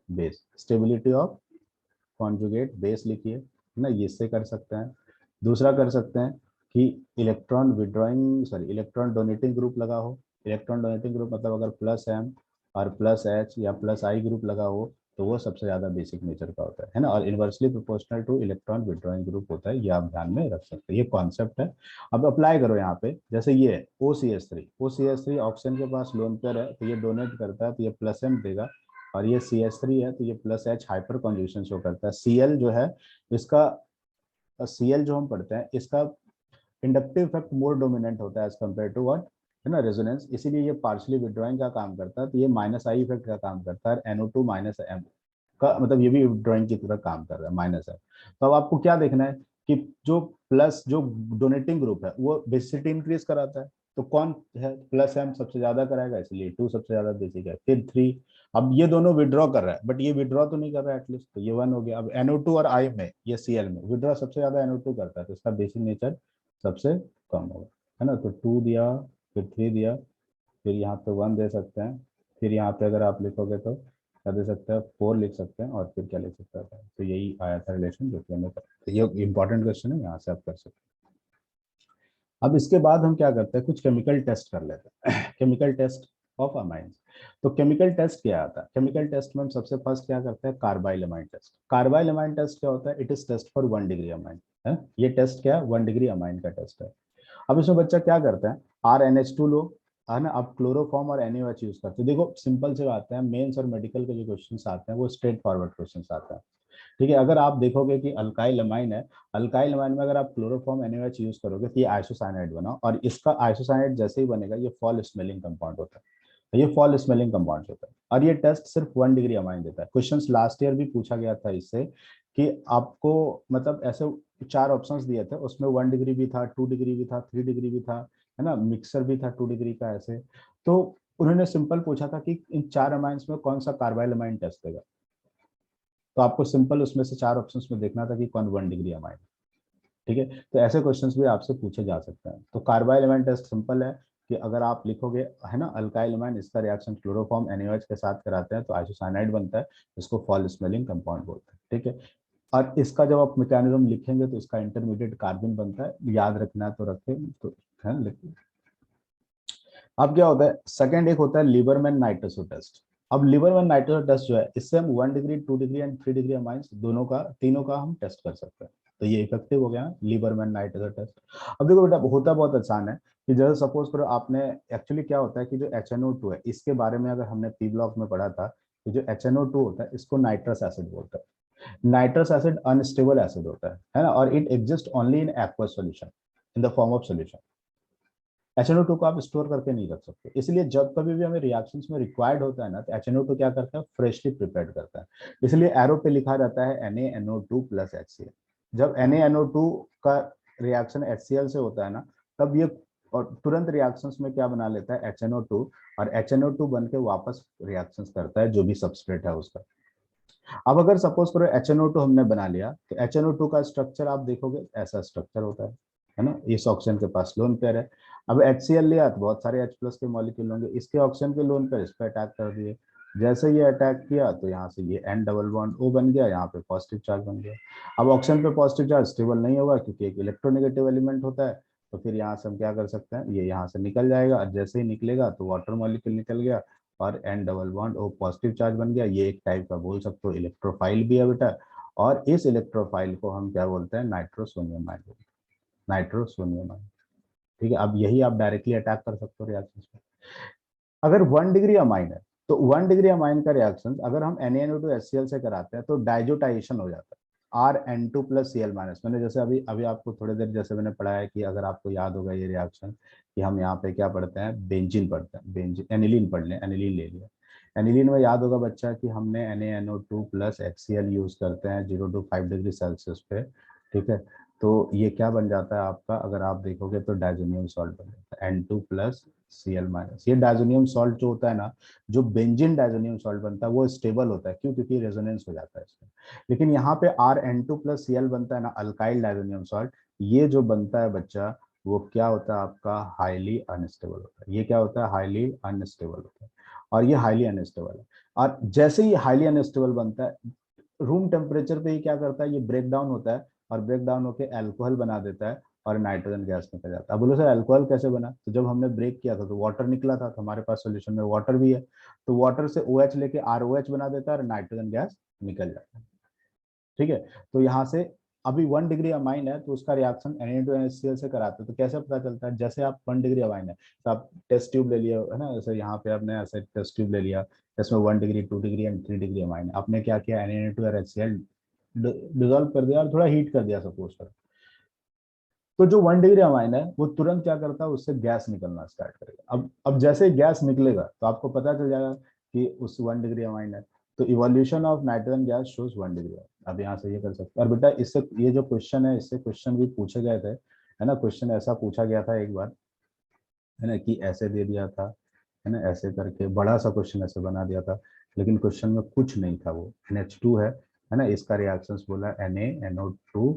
base, stability of conjugate base लिखिए, है ना, ये इससे कर सकते हैं। दूसरा कर सकते हैं कि electron withdrawing sorry electron donating group लगा हो, इलेक्ट्रॉन डोनेटिंग ग्रुप मतलब अगर +M और +H या +I ग्रुप लगा हो तो वो सबसे ज्यादा बेसिक नेचर का होता है ना, और inversely proportional two electron withdrawing group होता है, ये आप ध्यान में रख सकते हैं, ये कॉन्सेप्ट है। अब अप्लाई करो यहाँ पे, जैसे ये OCH3 ऑक्सीजन के पास लोन पेयर है तो ये डोनेट करता है तो ये +M देगा, और ये CH3 है तो ये +H हाइपर कॉन्जुगेशन शो करता है। Cl जो है इसका Cl जो हम पढ़ते हैं इसका इंडक्टिव इफेक्ट मोर डोमिनेंट होता है एज कम्पेयर टू व्हाट, है ना, रेजोनेंस, इसीलिए ये पार्शली विड्रॉइंग का काम करता है, तो ये -I इफेक्ट का काम करता है, NO2 -M का मतलब ये भी विड्रॉइंग की तरह काम कर रहा है, -M। तो अब आपको क्या देखना है कि जो डोनेटिंग ग्रुप है वो बेसिसिटी इंक्रीज कराता है, तो कौन है, +M सबसे ज्यादा कराएगा, इसलिए 2 सबसे ज्यादा बेसिक है, फिर 3। अब ये दोनों विड्रॉ कर रहा है बट ये विड्रॉ तो नहीं कर रहा है एटलीस्ट, तो ये 1 हो गया। अब NO2 और I में, ये Cl में विड्रॉ सबसे ज्यादा NO2 करता है, तो इसका बेसिक नेचर सबसे कम होगा, है ना। तो 2 दिया, फिर 3 दिया, फिर यहाँ पे 1 दे सकते हैं, फिर यहाँ पे अगर आप लिखोगे तो क्या दे सकते हैं, 4 लिख सकते हैं, और फिर क्या लिख सकते हैं। तो यही आया था रिलेशन जो कि हमें, तो ये इंपॉर्टेंट क्वेश्चन है, यहाँ से आप कर सकते हैं। अब इसके बाद हम क्या करते हैं, कुछ केमिकल टेस्ट कर लेते हैं केमिकल टेस्ट ऑफ अमाइंस। तो केमिकल टेस्ट क्या आता है, केमिकल टेस्ट में हम सबसे फर्स्ट क्या करते हैं, carbyl amine test. Carbyl amine test क्या होता है, it is test for 1 degree amine है। ये टेस्ट क्या है, 1 डिग्री अमाइन का टेस्ट है। अब इसमें बच्चा क्या करते हैं, RNH2 लो, है ना। अब क्लोरोफॉर्म और NaOH यूज करते हैं। देखो सिंपल से बात है, मेंस और मेडिकल के जो क्वेश्चंस आते हैं वो स्ट्रेट फॉरवर्ड क्वेश्चंस आते हैं, ठीक है। अगर आप देखोगे कि अल्काइल अमाइन है, अल्काइल अमाइन में अगर आप क्लोरोफॉर्म NaOH यूज करोगे तो ये आइसोसाइनाइड बना, और इसका आइसोसाइनाइड जैसे ही बनेगा ये फॉल स्मेलिंग कंपाउंड होता है, ये फॉल स्मेलिंग कंपाउंड होता है। और ये टेस्ट सिर्फ 1 डिग्री अमाइन देता है। क्वेश्चंस लास्ट ईयर भी पूछा गया था इससे, कि आपको मतलब ऐसे 4 ऑप्शंस दिए थे, उसमें 1 डिग्री भी था, 2 डिग्री भी था, 3 डिग्री भी था, है ना, मिक्सर भी था 2 डिग्री का ऐसे। तो उन्होंने सिंपल पूछा था कि इन 4 अमाइंस में कौन सा कार्बाइल अमाइन टेस्ट देगा। तो आपको सिंपल उसमें से 4 ऑप्शंस में देखना था कि कौन 1 डिग्री अमाइन, ठीक है। तो ऐसे क्वेश्चंस भी आपसे पूछे जा सकते हैं। तो कार्बाइल अमाइन टेस्ट सिंपल है, कि अगर आप लिखोगे, है ना, अल्काइल अमाइन, इसका रिएक्शन क्लोरोफॉर्म NaOH के साथ कराते हैं तो आइसोसाइनाइड बनता है, इसको फॉल स्मेलिंग कंपाउंड बोलते हैं, ठीक है। और इसका जब आप मैकेनिज्म लिखेंगे तो इसका इंटरमीडिएट कार्बन बनता है, याद रखना है तो रखें, तो है लिखिए। अब क्या होता है, सेकंड एक होता है लीबरमैन नाइट्रोसो टेस्ट। अब लीबरमैन नाइट्रोसो टेस्ट जो है, इससे हम 1 degree, 2 degree and 3 degree amines दोनों का, तीनों का हम टेस्ट कर सकते हैं। तो ये इफेक्टिव हो गया लीबरमैन नाइट्रोसो टेस्ट। अब देखो बेटा, होता बहुत आसान है, कि जैसे सपोज करो आपने, एक्चुअली क्या होता है कि जो HNO2 है, इसके बारे में अगर हमने P ब्लॉक में पढ़ा था, तो जो HNO2 होता है इसको नाइट्रस एसिड बोलते हैं। नाइट्रस एसिड अनस्टेबल एसिड होता है ना, और it exist only in aqueous solution, in the form of solution. HNO2 को आप स्टोर करके नहीं रख सकते, इसलिए जब कभी भी हमें रिएक्शंस में रिक्वायर्ड होता है ना, तो HNO2 क्या करता है, फ्रेशली प्रिपेयर्ड करता है। इसलिए एरो पे लिखा रहता है NaNO2 प्लस HCl। जब NaNO2 का रिएक्शन HCl से होता है ना, तब ये और तुरंत रिएक्शंस में क्या बना लेता है, HNO2, और HNO2 बन के वापस रिएक्शंस करता है जो भी सबस्ट्रेट है उसका। अब अगर सपोज करो HNO2 हमने बना लिया, तो HNO2 का स्ट्रक्चर आप देखोगे ऐसा स्ट्रक्चर होता है ना। इस ऑक्सीजन के पास लोन पेयर है। अब HCl लिया तो बहुत सारे H+ के मॉलिक्यूल होंगे, इसके ऑक्सीजन के लोन पेयर इस पर अटैक कर दिए। जैसे ये अटैक किया तो यहाँ से ये N डबल बॉन्ड O बन गया, यहाँ पे पॉजिटिव चार्ज बन गया। अब ऑक्सीजन पे पॉजिटिव चार्ज स्टेबल नहीं होगा, क्योंकि एक इलेक्ट्रोनेगेटिव एलिमेंट होता है। तो फिर यहाँ से हम क्या कर सकते हैं, ये यहाँ से निकल जाएगा, और जैसे ही निकलेगा तो वाटर मॉलिक्यूल निकल गया, और N double bond O positive charge बन गया। ये एक टाइप का बोल सकते हो इलेक्ट्रोफाइल भी है बेटा, और इस इलेक्ट्रोफाइल को हम क्या बोलते हैं, नाइट्रोसोनियम आयन, नाइट्रोसोनियम आयन, ठीक है। अब यही आप डायरेक्टली अटैक कर सकते हो रिएक्शन में। अगर 1 डिग्री अमाइन है, तो 1 डिग्री अमाइन का रिएक्शन अगर हम NaNO2 HCl से कराते हैं तो डाइजोटाइजेशन हो जाता है, RN2 प्लस Cl माइनस। मैंने जैसे अभी अभी आपको थोड़ी देर जैसे मैंने पढ़ाया कि अगर आपको याद होगा ये रिएक्शन, कि हम यहाँ पे क्या पढ़ते हैं, बेंजीन पढ़ते हैं, बेंजीन, एनिलीन पढ़ लें, एनिलीन ले लिया। एनिलीन में याद होगा बच्चा कि हमने NaNO2 प्लस HCl यूज करते हैं 0 to 5 डिग्री सेल्सियस पे, ठीक है। तो ये क्या बन जाता है आपका, अगर आप देखोगे तो डायजोनियम सॉल्ट बन जाता है N2 प्लस Cl माइनस। ये डायजोनियम सॉल्ट जो होता है ना, जो बेंजीन डायजोनियम सॉल्ट बनता है वो स्टेबल होता है, क्यों, क्योंकि रेजोनेंस हो जाता है इसमें। लेकिन यहाँ पे RN2 प्लस Cl बनता है ना, अल्काइल डायजोनियम सॉल्ट, ये जो बनता है बच्चा, वो क्या होता है आपका, हाईली अनस्टेबल होता है। ये क्या होता है, हाईली अनस्टेबल होता है, और ये हाईली अनस्टेबल है। और जैसे ही हाईली अनस्टेबल बनता है, रूम टेम्परेचर पे ही क्या करता है, ये ब्रेक डाउन होता है, और ब्रेक डाउन होकर अल्कोहल बना देता है, और नाइट्रोजन गैस निकल जाता है। अब बोलो सर अल्कोहल कैसे बना, तो जब हमने ब्रेक किया था तो वाटर निकला था, तो हमारे पास सोल्यूशन में वाटर भी है, तो वाटर से OH लेके ROH बना देता है, और नाइट्रोजन गैस निकल जाता है, ठीक है। तो यहाँ से अभी 1 डिग्री अमाइन है, तो उसका रिएक्शन Na2NaCl से कराते हैं, तो कैसे पता चलता है, जैसे आप 1 डिग्री अमाइन है तो आप टेस्ट ट्यूब ले लिया, है ना, जैसे यहाँ पे आपने ऐसे टेस्ट ट्यूब ले लिया, इसमें 1 degree, 2 degree and 3 degree amine है। आपने क्या किया, Na2 और HCl डिजोल्व कर दिया और थोड़ा हीट कर दिया सपोज कर। तो जो 1 डिग्री अमाइन है वो तुरंत क्या करता है, उससे गैस निकलना स्टार्ट करेगा। अब जैसे ही गैस निकलेगा तो आपको पता चल जाएगा कि उस 1 डिग्री अमाइन है। तो evolution of nitrogen gas shows 1 degree. अब यहाँ से ये कर सकते हैं। और बेटा इससे ये जो क्वेश्चन है, इससे क्वेश्चन भी पूछे गए थे, है ना। क्वेश्चन ऐसा पूछा गया था एक बार, है ना, कि ऐसे दे दिया था, है ना, ऐसे करके बड़ा सा क्वेश्चन ऐसे बना दिया था, लेकिन क्वेश्चन में कुछ नहीं था, वो NH2 है ना, इसका रिएक्शंस बोला NaNO2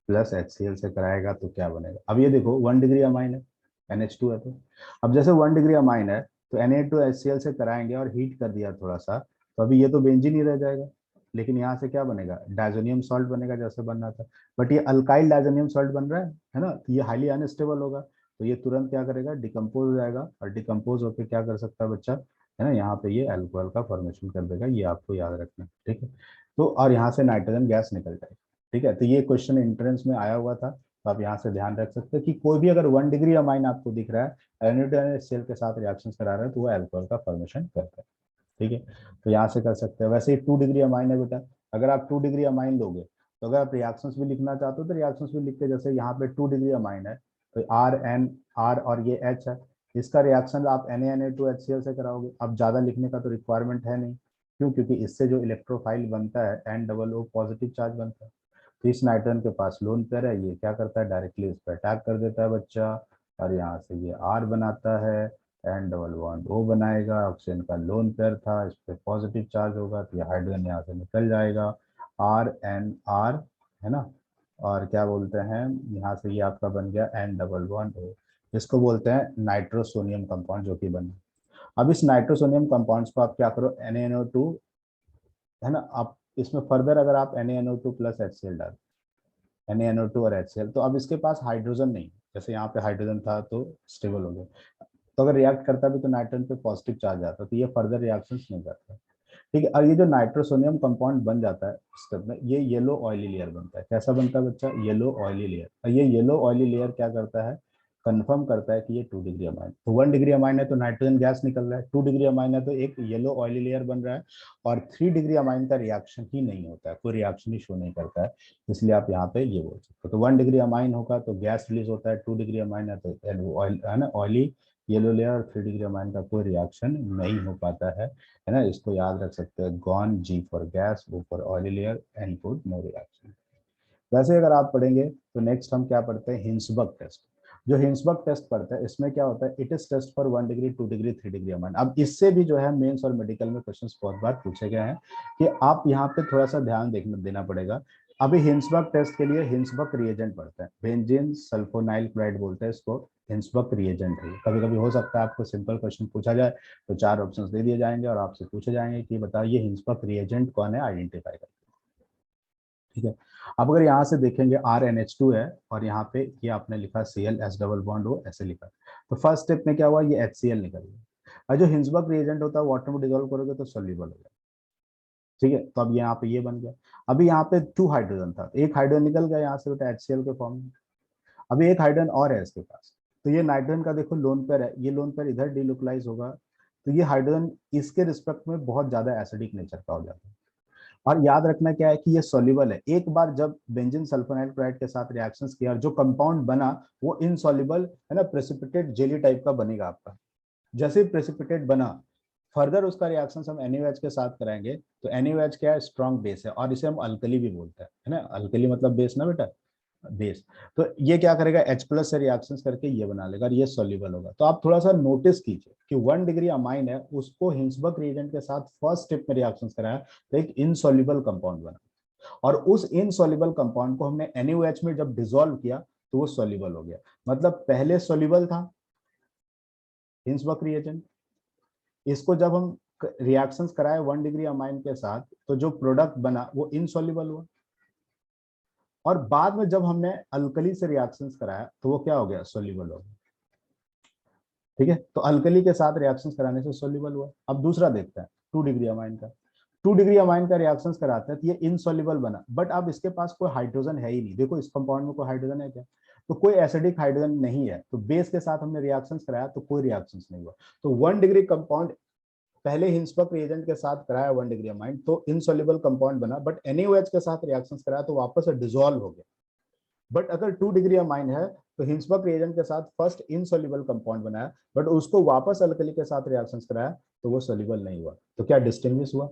प्लस HCl से कराएगा तो क्या बनेगा। अब ये देखो 1 डिग्री अमाइन है, NH2 है, तो अब जैसे 1 डिग्री अमाइन है तो Na2HCl से कराएंगे और हीट कर दिया थोड़ा सा, तो अभी ये तो बेंजीन ही रह जाएगा, लेकिन यहाँ से क्या बनेगा, डायजोनियम सॉल्ट बनेगा जैसे बन रहा था। बट ये अल्काइल डायजोनियम सॉल्ट बन रहा है ना, तो ये हाईली अनस्टेबल होगा, तो ये तुरंत क्या करेगा, डिकम्पोज हो जाएगा, और डिकम्पोज होकर क्या कर सकता है बच्चा, है ना, यहाँ पे ये अल्कोहल का फॉर्मेशन कर देगा, ये आपको याद रखना, ठीक है। तो और यहाँ से नाइट्रोजन गैस निकल जाएगी, ठीक है। तो ये क्वेश्चन एंट्रेंस में आया हुआ था, तो आप यहाँ से ध्यान रख सकते हैं कि कोई भी अगर 1 डिग्री अमाइन आपको दिख रहा है NaCl के साथ रिएक्शन करा रहा है, तो वो अल्कोहल का फॉर्मेशन करता है, ठीक है। तो यहाँ से कर सकते हैं। वैसे ही 2 डिग्री अमाइन है बेटा, अगर आप 2 डिग्री अमाइन लोगे, तो अगर आप रिएक्शंस भी लिखना चाहते हो तो रिएक्शंस भी लिख के, जैसे यहाँ पे 2 डिग्री अमाइन है, तो R और ये H है, इसका रिएक्शन आप Na2HCl से कराओगे। अब ज्यादा लिखने का तो रिक्वायरमेंट है नहीं, क्यों, क्योंकि इससे जो इलेक्ट्रोफाइल बनता है N पॉजिटिव चार्ज बनता है, तो इस नाइट्रोजन के पास लोन पेयर है, ये क्या करता है, डायरेक्टली इस पर अटैक कर देता है बच्चा, और यहाँ से ये R बनाता है, N O बनाएगा, ऑक्सीजन का लोन पेयर था, इस पर पॉजिटिव चार्ज होगा, तो ये हाइड्रोजन यहाँ से निकल जाएगा, RNR, है ना, और क्या बोलते हैं, यहाँ से ये आपका बन गया N O, इसको बोलते हैं नाइट्रोसोनियम कंपाउंड जो कि बना। अब इस नाइट्रोसोनियम कंपाउंड्स को आप क्या करो, NaNO2, है ना, आप इसमें फर्दर अगर आप NaNO2 प्लस HCl डाल, NaNO2 और HCl, तो अब इसके पास हाइड्रोजन नहीं, जैसे यहाँ पे हाइड्रोजन था तो स्टेबल हो गया, तो अगर रिएक्ट करता भी तो नाइट्रोजन पे पॉजिटिव चार्ज आता, तो ये फर्दर रिएक्शंस नहीं करता, ठीक है। और ये जो नाइट्रोसोनियम कंपाउंड बन जाता है स्टेप में, ये येलो ऑयली लेयर बनता है। कैसा बनता है बच्चा, येलो ऑयली लेयर। और ये येलो ऑयली लेयर क्या करता है, कंफर्म करता है कि ये 2 डिग्री अमाइन, तो 1 डिग्री अमाइन है तो नाइट्रोजन गैस निकल रहा है, 2 डिग्री अमाइन है तो एक येलो ऑयली लेयर बन रहा है, और 3 डिग्री अमाइन का रिएक्शन ही नहीं होता है, कोई रिएक्शन ही शो नहीं करता है, इसलिए आप यहाँ पे ये बोल सकते हो। तो 1 डिग्री अमाइन होगा तो गैस रिलीज होता है, 2 डिग्री अमाइन है तो ऑयल, है ना, ऑयली येलो लेयर, और 3 डिग्री अमाइन का कोई रिएक्शन नहीं हो पाता है ना, इसको याद रख सकते हैं, gone, G for gas, O for oily layer, N for no reaction. वैसे अगर आप पढ़ेंगे तो नेक्स्ट हम क्या पढ़ते हैं, हिंसबर्ग टेस्ट। जो हिंसबर्ग टेस्ट पढ़ते हैं इसमें क्या होता है, it is test for 1 degree, 2 degree, 3 degree amine. अब इससे भी जो है मेंस और मेडिकल में क्वेश्चंस बहुत बार पूछे गए हैं, कि आप यहाँ पे थोड़ा सा ध्यान देना पड़ेगा। अभी हिंसबर्ग टेस्ट के लिए हिंसबर्ग रिएजेंट पढ़ते हैं, बेंजीन सल्फोनाइल क्लोराइड बोलते हैं इसको, हिंसबर्ग रिएजेंट है। कभी कभी हो सकता है आपको सिंपल क्वेश्चन पूछा जाए तो 4 ऑप्शंस दे दिए जाएंगे और आपसे पूछे जाएंगे कि बताइए हिंसबर्ग रिएजेंट कौन है, आइडेंटिफाई कर, ठीक है। अब अगर यहाँ से देखेंगे RNH2 है, और यहाँ पे ये आपने लिखा Cl H double bond O ऐसे लिखा, तो फर्स्ट स्टेप में क्या हुआ, ये HCl निकल गया, और जो हिंसबर्ग रिएजेंट होता है वाटर में डिजोल्व करोगे तो सोल्यूबल हो गया, ठीक है। तो अब यहाँ पे ये बन गया, अभी यहाँ पे 2 हाइड्रोजन था, एक हाइड्रोजन निकल गया यहाँ से बेटा HCl के फॉर्म में, अभी एक हाइड्रोजन और है इसके पास, तो ये नाइट्रोजन का देखो लोन पेयर है, ये लोन पेयर इधर डिलोकलाइज होगा, तो ये हाइड्रोजन इसके रिस्पेक्ट में बहुत ज्यादा एसिडिक नेचर का हो जाता है। और याद रखना क्या है कि ये सॉल्युबल है, एक बार जब बेंजीन सल्फोनाइल क्लोराइड के साथ रिएक्शंस किया और जो कंपाउंड बना वो इनसॉल्युबल, है ना, प्रेसिपिटेट जेली टाइप का बनेगा आपका। जैसे ही प्रेसिपिटेट बना, फर्दर उसका रिएक्शन हम NaOH के साथ कराएंगे, तो NaOH क्या है, स्ट्रॉन्ग बेस है, और इसे हम अल्कली भी बोलते हैं, है ना, अल्कली मतलब बेस ना बेटा, बेस। तो ये क्या करेगा, H प्लस से रिएक्शंस करके ये बना लेगा और ये सॉल्युबल होगा। तो आप थोड़ा सा नोटिस कीजिए कि 1 डिग्री अमाइन है, उसको हिंसबर्ग रिएजेंट के साथ फर्स्ट स्टेप में रिएक्शंस कराया तो एक इनसॉल्युबल कंपाउंड बना, और उस इनसॉल्युबल कंपाउंड को हमने NaOH में जब डिसॉल्व किया तो वो सॉल्युबल हो गया। मतलब पहले सॉल्युबल था हिंसबर्ग रिएजेंट, इसको जब हम रिएक्शंस कराए 1 डिग्री अमाइन के साथ तो जो प्रोडक्ट बना वो इनसॉल्युबल हुआ, और बाद में जब हमने अल्कली से रिएक्शंस कराया तो वो क्या हो गया, सॉल्युबल हो गया, ठीक है। तो अल्कली के साथ रिएक्शंस कराने से सॉल्युबल हुआ। अब दूसरा देखते हैं 2 डिग्री अमाइन का, 2 डिग्री अमाइन का रिएक्शंस कराते हैं तो ये इनसॉल्युबल बना, बट अब इसके पास कोई हाइड्रोजन है ही नहीं, देखो इस कंपाउंड में कोई हाइड्रोजन है क्या, तो कोई एसिडिक हाइड्रोजन नहीं है, तो बेस के साथ हमने रिएक्शंस कराया तो कोई रिएक्शंस नहीं हुआ। तो 1 डिग्री कंपाउंड पहले हिंसबर्ग रिएजेंट के साथ कराया 1 डिग्री अमाइन तो इनसॉल्युबल कंपाउंड बना, बट NaOH के साथ रिएक्शंस कराया तो वापस से डिसॉल्व हो गया। बट अगर 2 डिग्री अमाइन है तो हिंसबर्ग रिएजेंट के साथ फर्स्ट इनसॉल्युबल कंपाउंड बनाया, बट उसको वापस अल्कली के साथ रिएक्शंस कराया तो वो सॉल्युबल नहीं हुआ, तो क्या डिस्टिंग्विश हुआ,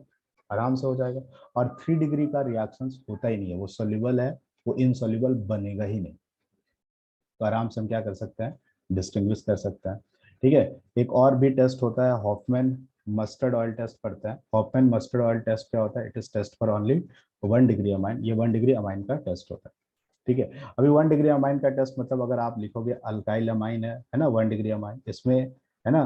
आराम से हो जाएगा। और 3 डिग्री का रिएक्शंस होता ही नहीं है, वो सॉल्युबल है, वो इनसॉल्युबल बनेगा ही नहीं, तो आराम से हम क्या कर सकते हैं, डिस्टिंग्विश कर सकते हैं, ठीक है। एक और भी टेस्ट होता है, हॉफमैन मस्टर्ड ऑयल टेस्ट पड़ता है। हॉफमैन मस्टर्ड ऑयल टेस्ट क्या होता है, it is test for only 1 degree amine, ये 1 डिग्री अमाइन का टेस्ट होता है। ठीक है। अभी 1 डिग्री अमाइन का टेस्ट मतलब अगर आप लिखोगे अल्काइल अमाइन है ना, 1 डिग्री अमाइन, इसमें है ना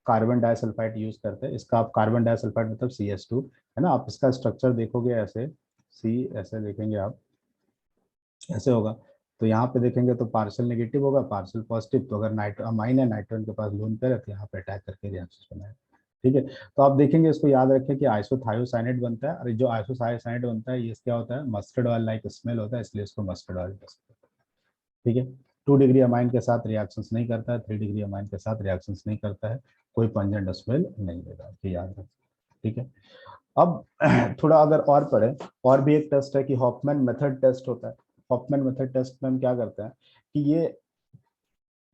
कार्बन डाइसल्फाइड यूज करते हैं, इसका आप कार्बन डाइसल्फाइड मतलब CH2 है ना, आप इसका स्ट्रक्चर देखोगे ऐसे, सी ऐसे देखेंगे आप, ऐसे होगा। तो यहाँ पे देखेंगे तो पार्शियल नेगेटिव होगा, पार्शियल पॉजिटिव, तो अगर नाइट्रो अमाइन है, नाइट्रोजन के पास लोन पेयर है, तो यहाँ पे अटैक करके रिएक्शन बनाए। ठीक है। तो आप देखेंगे, इसको याद रखें कि आइसोथायोसाइनेट बनता है, और जो आइसोथायोसाइनेट बनता है ये क्या होता है, मस्टर्ड ऑयल लाइक स्मेल होता है, इसलिए इसको मस्टर्ड ऑयल। ठीक है। 2 डिग्री अमाइन के साथ रिएक्शंस नहीं करता है, 3 डिग्री अमाइन के साथ रिएक्शंस नहीं करता है, कोई पंजेंट स्मेल नहीं देगा, ये याद रखें। ठीक है। अब थोड़ा अगर और पढ़े, और भी एक टेस्ट है कि हॉफमैन मेथड टेस्ट होता है। हॉफमैन मेथड टेस्ट में हम क्या करते हैं कि ये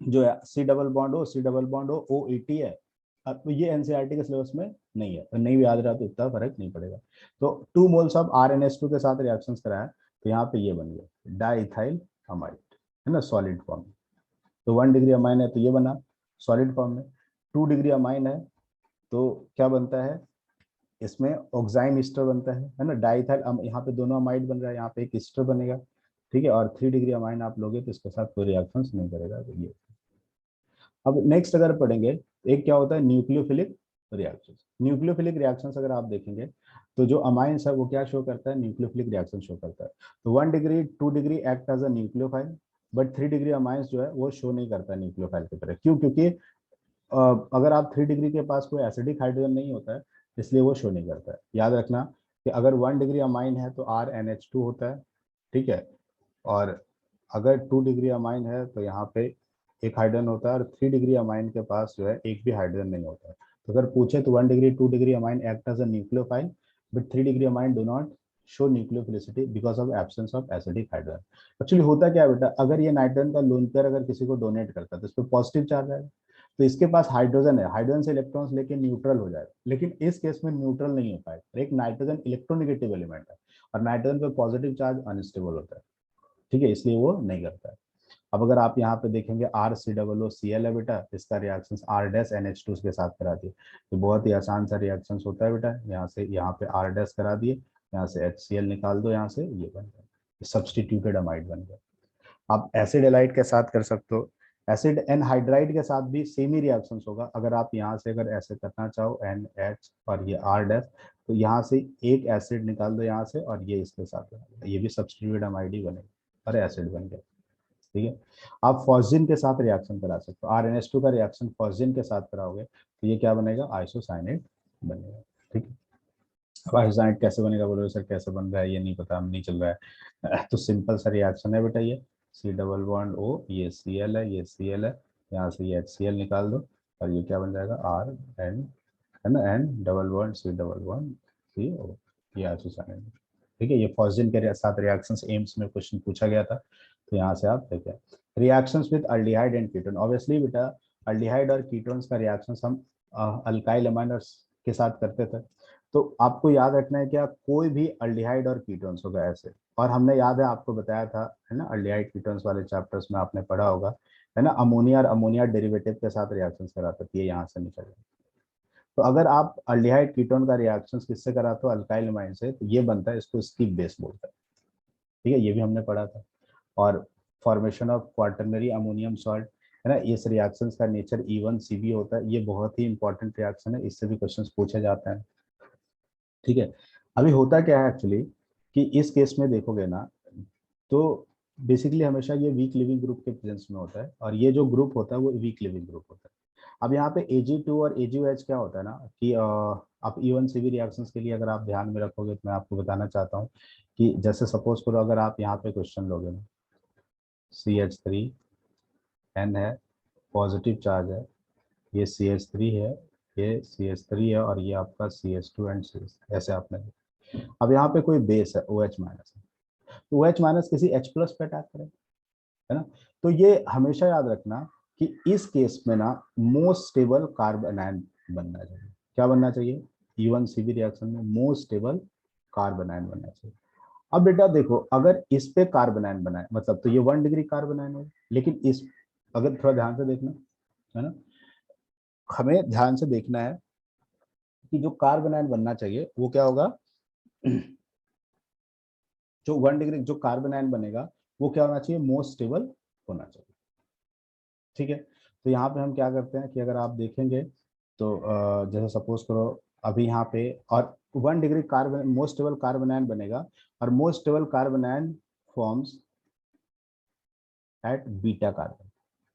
जो है C double bond O OET है, अब तो ये एनसीईआरटी के सिलेबस में नहीं है, तो नहीं भी याद रहा तो इतना फर्क नहीं पड़ेगा। तो 2 मोल्स ऑफ RnH2 के साथ रिएक्शंस कराया, तो यहाँ पे ये बन गया डाइथाइल अमाइड, है ना, सॉलिड फॉर्म में। तो 1 डिग्री अमाइन है तो ये बना सॉलिड फॉर्म में। 2 डिग्री अमाइन है तो क्या बनता है, इसमें ऑक्साइम ईस्टर बनता है ना, डाइथाइल, यहाँ पे दोनों अमाइड बन रहा है, यहाँ पे एक ईस्टर बनेगा। ठीक है। और 3 डिग्री अमाइन आप लोगे तो इसके साथ कोई रिएक्शंस नहीं करेगा, तो ये। अब नेक्स्ट अगर पढ़ेंगे, एक क्या होता है न्यूक्लियोफिलिक रिएक्शन। न्यूक्लियोफिलिक रिएक्शंस अगर आप देखेंगे तो जो अमाइंस है वो क्या शो करता है, न्यूक्लियोफिलिक रिएक्शन शो करता है। तो 1 degree 2 degree act as a nucleophile, but 3 degree amines जो है वो शो नहीं करता है न्यूक्लियोफाइल की तरह। क्यों? क्योंकि अगर आप 3 डिग्री के पास कोई एसिडिक हाइड्रोजन नहीं होता है, इसलिए वो शो नहीं करता है। याद रखना कि अगर 1 डिग्री अमाइन है तो RnH2 होता है। ठीक है। और अगर 2 डिग्री अमाइन है तो यहाँ पे एक हाइड्रोजन होता है, और 3 डिग्री अमाइन के पास जो है एक भी हाइड्रोजन नहीं होता है। तो अगर पूछे तो 1 degree 2 degree amine act as a nucleophile, but 3 degree amine do not show nucleophilicity because of absence of acidic hydrogen. Actually होता क्या है बेटा, अगर ये नाइट्रोजन का लोन पेयर अगर किसी को डोनेट करता है तो इस पर पॉजिटिव चार्ज आएगा, तो इसके पास हाइड्रोजन है, हाइड्रोजन से इलेक्ट्रॉन्स लेके न्यूट्रल हो जाएगा, लेकिन इस केस में न्यूट्रल नहीं हो पाएगा, एक नाइट्रोजन इलेक्ट्रोनिगेटिव एलिमेंट है, और नाइट्रोजन पे पॉजिटिव चार्ज अनस्टेबल होता है। ठीक है, इसलिए वो नहीं करता है। अब अगर आप यहाँ पे देखेंगे RCOOCl है बेटा, इसका रिएक्शन R डैश NH2 के साथ करा दिए, तो बहुत ही आसान सा रिएक्शन होता है बेटा। यहाँ से यहाँ पे R डैश करा दिए, यहाँ से HCl निकाल दो, यहाँ से ये बन गया, सब्सटीट्यूटेड अमाइड बन गया। आप एसिड एलाइड के साथ कर सकते हो, एसिड एनहाइड्राइड के साथ भी सेम ही रिएक्शन होगा। अगर आप यहाँ से अगर ऐसे करना चाहो NH और ये R डैश, तो यहाँ से एक एसिड निकाल दो यहाँ से, और ये इसके साथ ये भी सब्सटीट्यूटेड अमाइड ही बनेगा और एसिड बन गया। ठीक है। आप फॉस्जिन के साथ रिएक्शन करा सकते हो, RnH2 का रिएक्शन फॉस्जिन के साथ कराओगे तो ये क्या बनेगा, आइसोसाइनेट बनेगा। ठीक है। अब आइसोसाइनेट कैसे बनेगा, बोलोगे सर कैसे बन रहा है, ये नहीं पता, हम नहीं चल रहा है। तो सिंपल सा रिएक्शन है बेटा, ये C डबल बॉन्ड O, ये Cl है, ये Cl है, यहाँ से ये HCl निकाल दो, और ये क्या बन जाएगा RN, है ना, N डबल बॉन्ड C, ये आइसोसाइनेट। ठीक है। ये फॉस्जिन के साथ रिएक्शंस एम्स में क्वेश्चन पूछा गया था, तो यहाँ से आप देखें। Reactions with aldehyde and ketone, obviously बेटा अल्डिहाइड और कीटोन्स का रिएक्शंस हम अल्काइल अमाइनर्स के साथ करते थे। तो आपको याद रखना है क्या, कोई भी अल्डिहाइड और कीटोन्स होगा ऐसे, और हमने याद है आपको बताया था, है ना, अल्डिहाइड कीटोन्स वाले चैप्टर्स में आपने पढ़ा होगा, है ना, अमोनिया और अमोनिया डेरिवेटिव के साथ रिएक्शंस कराते थे, ये यहाँ से निकल जाए। तो अगर आप अल्डिहाइड कीटोन का रिएक्शंस किससे कराते हो, अल्काइल अमाइन से, तो ये बनता है, इसको स्कीप बेस बोलते हैं। ठीक है, ये भी हमने पढ़ा था। और formation of quaternary ammonium salt, है ना, इस रिएक्शन का नेचर E1CB होता है, ये बहुत ही इंपॉर्टेंट रिएक्शन है, इससे भी क्वेश्चंस पूछे जाते हैं। ठीक है। अभी होता क्या है एक्चुअली कि इस केस में देखोगे ना, तो बेसिकली हमेशा ये वीक लिविंग ग्रुप के प्रेजेंस में होता है, और ये जो ग्रुप होता है वो वीक लिविंग ग्रुप होता है। अब यहाँ पे Ag2 और AgOH क्या होता है ना कि आप E1CB रिएक्शंस के लिए अगर आप ध्यान में रखोगे, तो मैं आपको बताना चाहता हूँ कि जैसे सपोज करो अगर आप यहाँ पे क्वेश्चन लोगे ना, CH3N है, पॉजिटिव चार्ज है, ये CH3 है, ये CH3 है, और ये आपका CH2 एंड CH, ऐसे आपने। अब यहाँ पे कोई बेस है OH माइनस है, तो OH माइनस किसी H प्लस पे अटैक करेगा, है ना। तो ये हमेशा याद रखना कि इस केस में ना मोस्ट स्टेबल कार्बन आयन बनना चाहिए। क्या बनना चाहिए, E1CB रिएक्शन में मोस्ट स्टेबल कार्बन आयन बनना चाहिए। अब बेटा देखो, अगर इस पे कार्बन आयन बनाए मतलब, तो ये 1 डिग्री कार्बन आयन होगा, लेकिन इस, अगर थोड़ा ध्यान से देखना, है ना, हमें ध्यान से देखना है कि जो कार्बन आयन बनना चाहिए वो क्या होगा, जो 1 डिग्री जो कार्बन आयन बनेगा वो क्या होना चाहिए, मोस्ट स्टेबल होना चाहिए। ठीक है, तो यहाँ पे हम क्या करते हैं कि अगर आप देखेंगे तो जैसे सपोज करो अभी यहाँ पे, और 1 degree carbon most stable carbon बनेगा, और most stable carbon forms at beta carbon.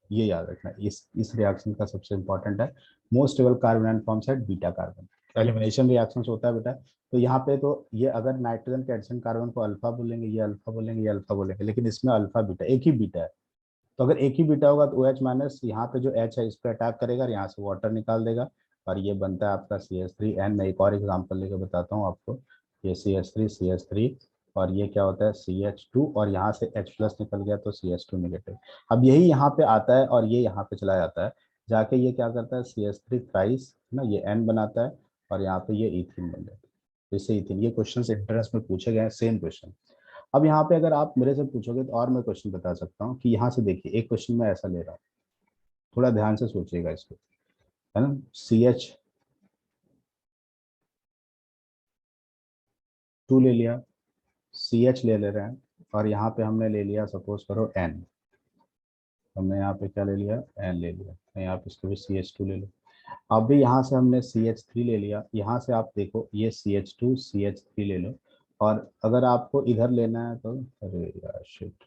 ये याद रखना, इस रिएक्शन का सबसे इंपॉर्टेंट है, most stable carbon forms at beta carbon. Elimination reaction होता है बेटा, तो यहाँ पे तो ये अगर नाइट्रोजन के एडिशन कार्बन को अल्फा बोलेंगे, ये अल्फा बोलेंगे, ये अल्फा बोलेंगे, लेकिन इसमें अल्फा बीटा एक ही बीटा है। तो अगर एक ही बीटा होगा तो OH माइनस यहाँ पे जो H है इस पे अटैक करेगा और यहाँ से वाटर निकाल देगा, और ये बनता है आपका CH3। मैं एक और एग्जांपल लेके बताता हूँ आपको। ये CH3 और ये क्या होता है CH2, और यहाँ से H प्लस निकल गया तो CH2 नेगेटिव। अब यही यहाँ पे आता है और ये यहाँ पे चला जाता है, जाके ये क्या करता है CH3 थ्राइस ना, ये N बनाता है, और यहाँ पे ये ईथीन बन जाता है। जैसे ईथीन, ये क्वेश्चन एंट्रेंस में पूछे गए हैं, सेम क्वेश्चन। अब यहाँ पे अगर आप मेरे से पूछोगे तो और मैं क्वेश्चन बता सकता हूँ कि यहाँ से देखिए एक क्वेश्चन मैं ऐसा ले रहा हूँ, थोड़ा ध्यान से सोचिएगा इसको, है ना। CH2 ले लिया, CH ले रहे हैं, और यहाँ पे हमने ले लिया सपोज करो N, हमने यहाँ पे क्या ले लिया, N ले लिया, तो यहाँ पे इसको भी CH2 ले लो। अब भी यहाँ से हमने CH3 ले लिया, यहाँ से आप देखो ये CH2 CH3 ले लो, और अगर आपको इधर लेना है तो, अरे यार शिट,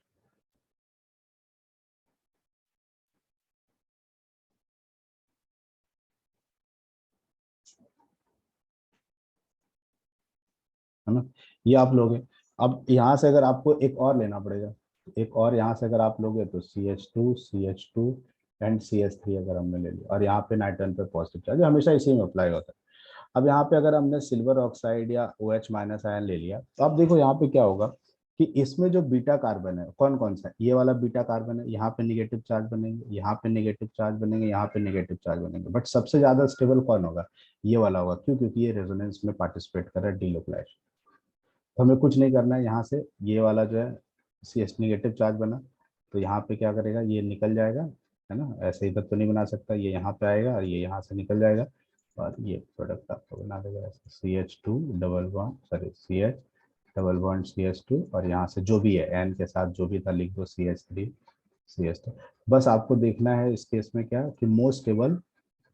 है ना, ये आप लोगे। अब यहाँ से अगर आपको एक और लेना पड़ेगा, एक और यहाँ से अगर आप लोगे तो CH2 एंड CH3 अगर हमने ले लिया, और यहाँ पे नाइट्रोजन पे पॉजिटिव चार्ज हमेशा इसी में अप्लाई होता है। अब यहाँ पे अगर हमने सिल्वर ऑक्साइड या OH माइनस आयन ले लिया, तो अब देखो यहाँ पे क्या होगा कि इसमें जो बीटा कार्बन है कौन कौन सा है, ये वाला बीटा कार्बन है, यहाँ पे निगेटिव चार्ज बनेंगे, यहाँ पे निगेटिव चार्ज बनेंगे, यहाँ पे निगेटिव चार्ज बनेंगे, बट सबसे ज्यादा स्टेबल कौन होगा, ये वाला होगा। क्यों? क्योंकि ये रेजोनेंस में पार्टिसिपेट कर रहा है, डीलोकलाइजेशन। तो हमें कुछ नहीं करना है, यहाँ से ये वाला जो है CH निगेटिव चार्ज बना, तो यहाँ पे क्या करेगा, ये निकल जाएगा, है ना, ऐसे इधर तो नहीं बना सकता, ये यहाँ पे आएगा और ये यहाँ से निकल जाएगा, और ये प्रोडक्ट आपको बना देगा ऐसे CH2 double bond, sorry CH double bond CH2, और यहाँ से जो भी है N के साथ जो भी था लिख दो CH3 CH2। बस आपको देखना है इस केस में क्या कि मोस्ट स्टेबल,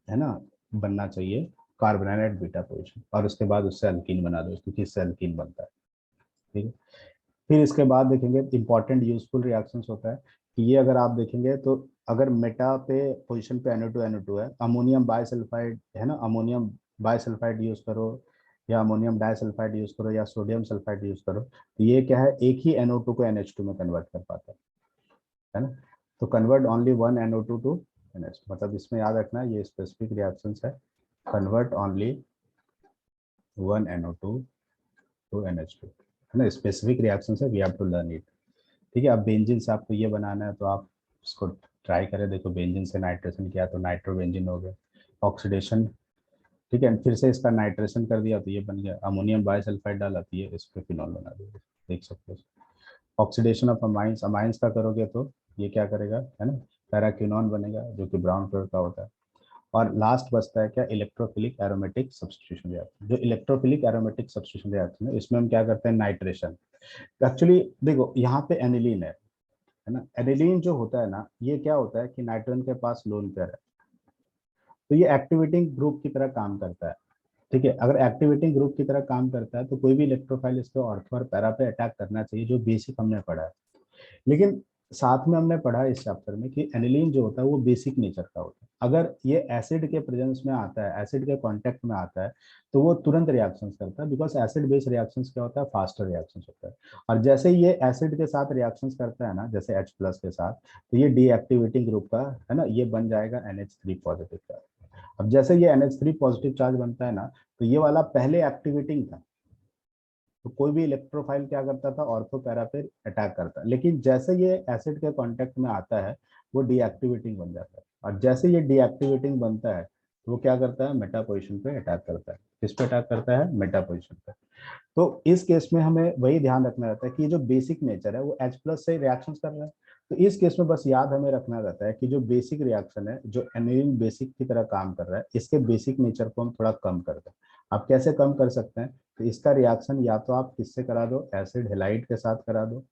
है ना, बनना चाहिए कार्बोनाइल एट बीटा पोजिशन, और उसके बाद उससे अल्कीन बना दो, क्योंकि इससे अल्कीन बनता है। ठीक है, फिर इसके बाद देखेंगे इंपॉर्टेंट यूजफुल रिएक्शंस होता है कि ये अगर आप देखेंगे तो अगर मेटा पे पोजीशन पे NO2 है, अमोनियम बाइसल्फाइड है ना, अमोनियम बाइसल्फाइड यूज करो, या अमोनियम डाइसल्फाइड यूज करो, या सोडियम सल्फाइड यूज करो, तो ये क्या है, एक ही NO2 को NH2 में कन्वर्ट कर पाता है ना। तो convert only one NO2 to NH2, मतलब इसमें याद रखना ये स्पेसिफिक रिएक्शंस है, convert only one NO2 to NH2, है ना, स्पेसिफिक रिएक्शंस है, we have to learn it. ठीक है, अब बेंजीन से आपको ये बनाना है तो आप इसको ट्राई करें, देखो बेंजीन से नाइट्रेशन किया तो नाइट्रोबेंजीन हो गया, ऑक्सीडेशन, ठीक है, फिर से इसका नाइट्रेशन कर दिया तो ये बन गया, अमोनियम बाइसल्फाइड डाला तो ये इस पे फिनॉल बना दिया, देख सकते हो। ऑक्सीडेशन ऑफ अमाइंस, अमाइंस का करोगे तो ये क्या करेगा, है ना, पैराक्विनॉन बनेगा जो कि ब्राउन कलर का होता है। और लास्ट बचता है क्या, इलेक्ट्रोफिलिक एरोमेटिक सब्स्टिट्यूशन रिएक्शन। जो इलेक्ट्रोफिलिक एरोमेटिक सब्स्टिट्यूशन रिएक्शन है इसमें हम क्या करते हैं, नाइट्रेशन। एक्चुअली देखो यहाँ पे एनिलीन है ना, एनिलीन जो होता है ना, ये क्या होता है कि नाइट्रोजन के पास लोन पेयर है, तो ये एक्टिवेटिंग ग्रुप की तरह काम करता है। ठीक है, अगर एक्टिवेटिंग ग्रुप की तरह काम करता है तो कोई भी इलेक्ट्रोफाइल इसको ऑर्थो और पैरा पे अटैक करना चाहिए, जो बेसिक हमने पढ़ा है। लेकिन साथ में हमने पढ़ा इस चैप्टर में कि एनिलीन जो होता है वो बेसिक नेचर का होता है, अगर ये एसिड के प्रेजेंस में आता है, एसिड के कांटेक्ट में आता है, तो वो तुरंत रिएक्शंस करता है, बिकॉज एसिड बेस्ड रिएक्शंस क्या होता है, फास्टर रिएक्शंस होता है। और जैसे ये एसिड के साथ रिएक्शंस करता है ना, जैसे H प्लस के साथ, तो ये डीएक्टिवेटिंग ग्रुप का, है ना, ये बन जाएगा NH3 पॉजिटिव चार्ज। अब जैसे ये NH3 पॉजिटिव चार्ज बनता है ना, तो ये वाला पहले एक्टिवेटिंग था, तो कोई भी इलेक्ट्रोफाइल क्या करता था, ऑर्थो पैरा पे अटैक करता है, लेकिन जैसे ये एसिड के कांटेक्ट में आता है वो डीएक्टिवेटिंग बन जाता है, और जैसे ये डीएक्टिवेटिंग बनता है तो वो क्या करता है, मेटा पोजीशन पे अटैक करता है। किस पे अटैक करता है, मेटा पोजीशन पे। तो इस केस में हमें वही ध्यान रखना रहता है कि जो बेसिक नेचर है वो H प्लस से रिएक्शन कर रहा है। तो इस केस में बस याद हमें रखना रहता है कि जो बेसिक रिएक्शन है, जो एनिलीन बेसिक की तरह काम कर रहा है, इसके बेसिक नेचर को हम थोड़ा कम कर दें। आप कैसे कम कर सकते हैं, तो इसका रिएक्शन या तो आप किससे करा दो, एसिड हेलाइड के साथ करा दो,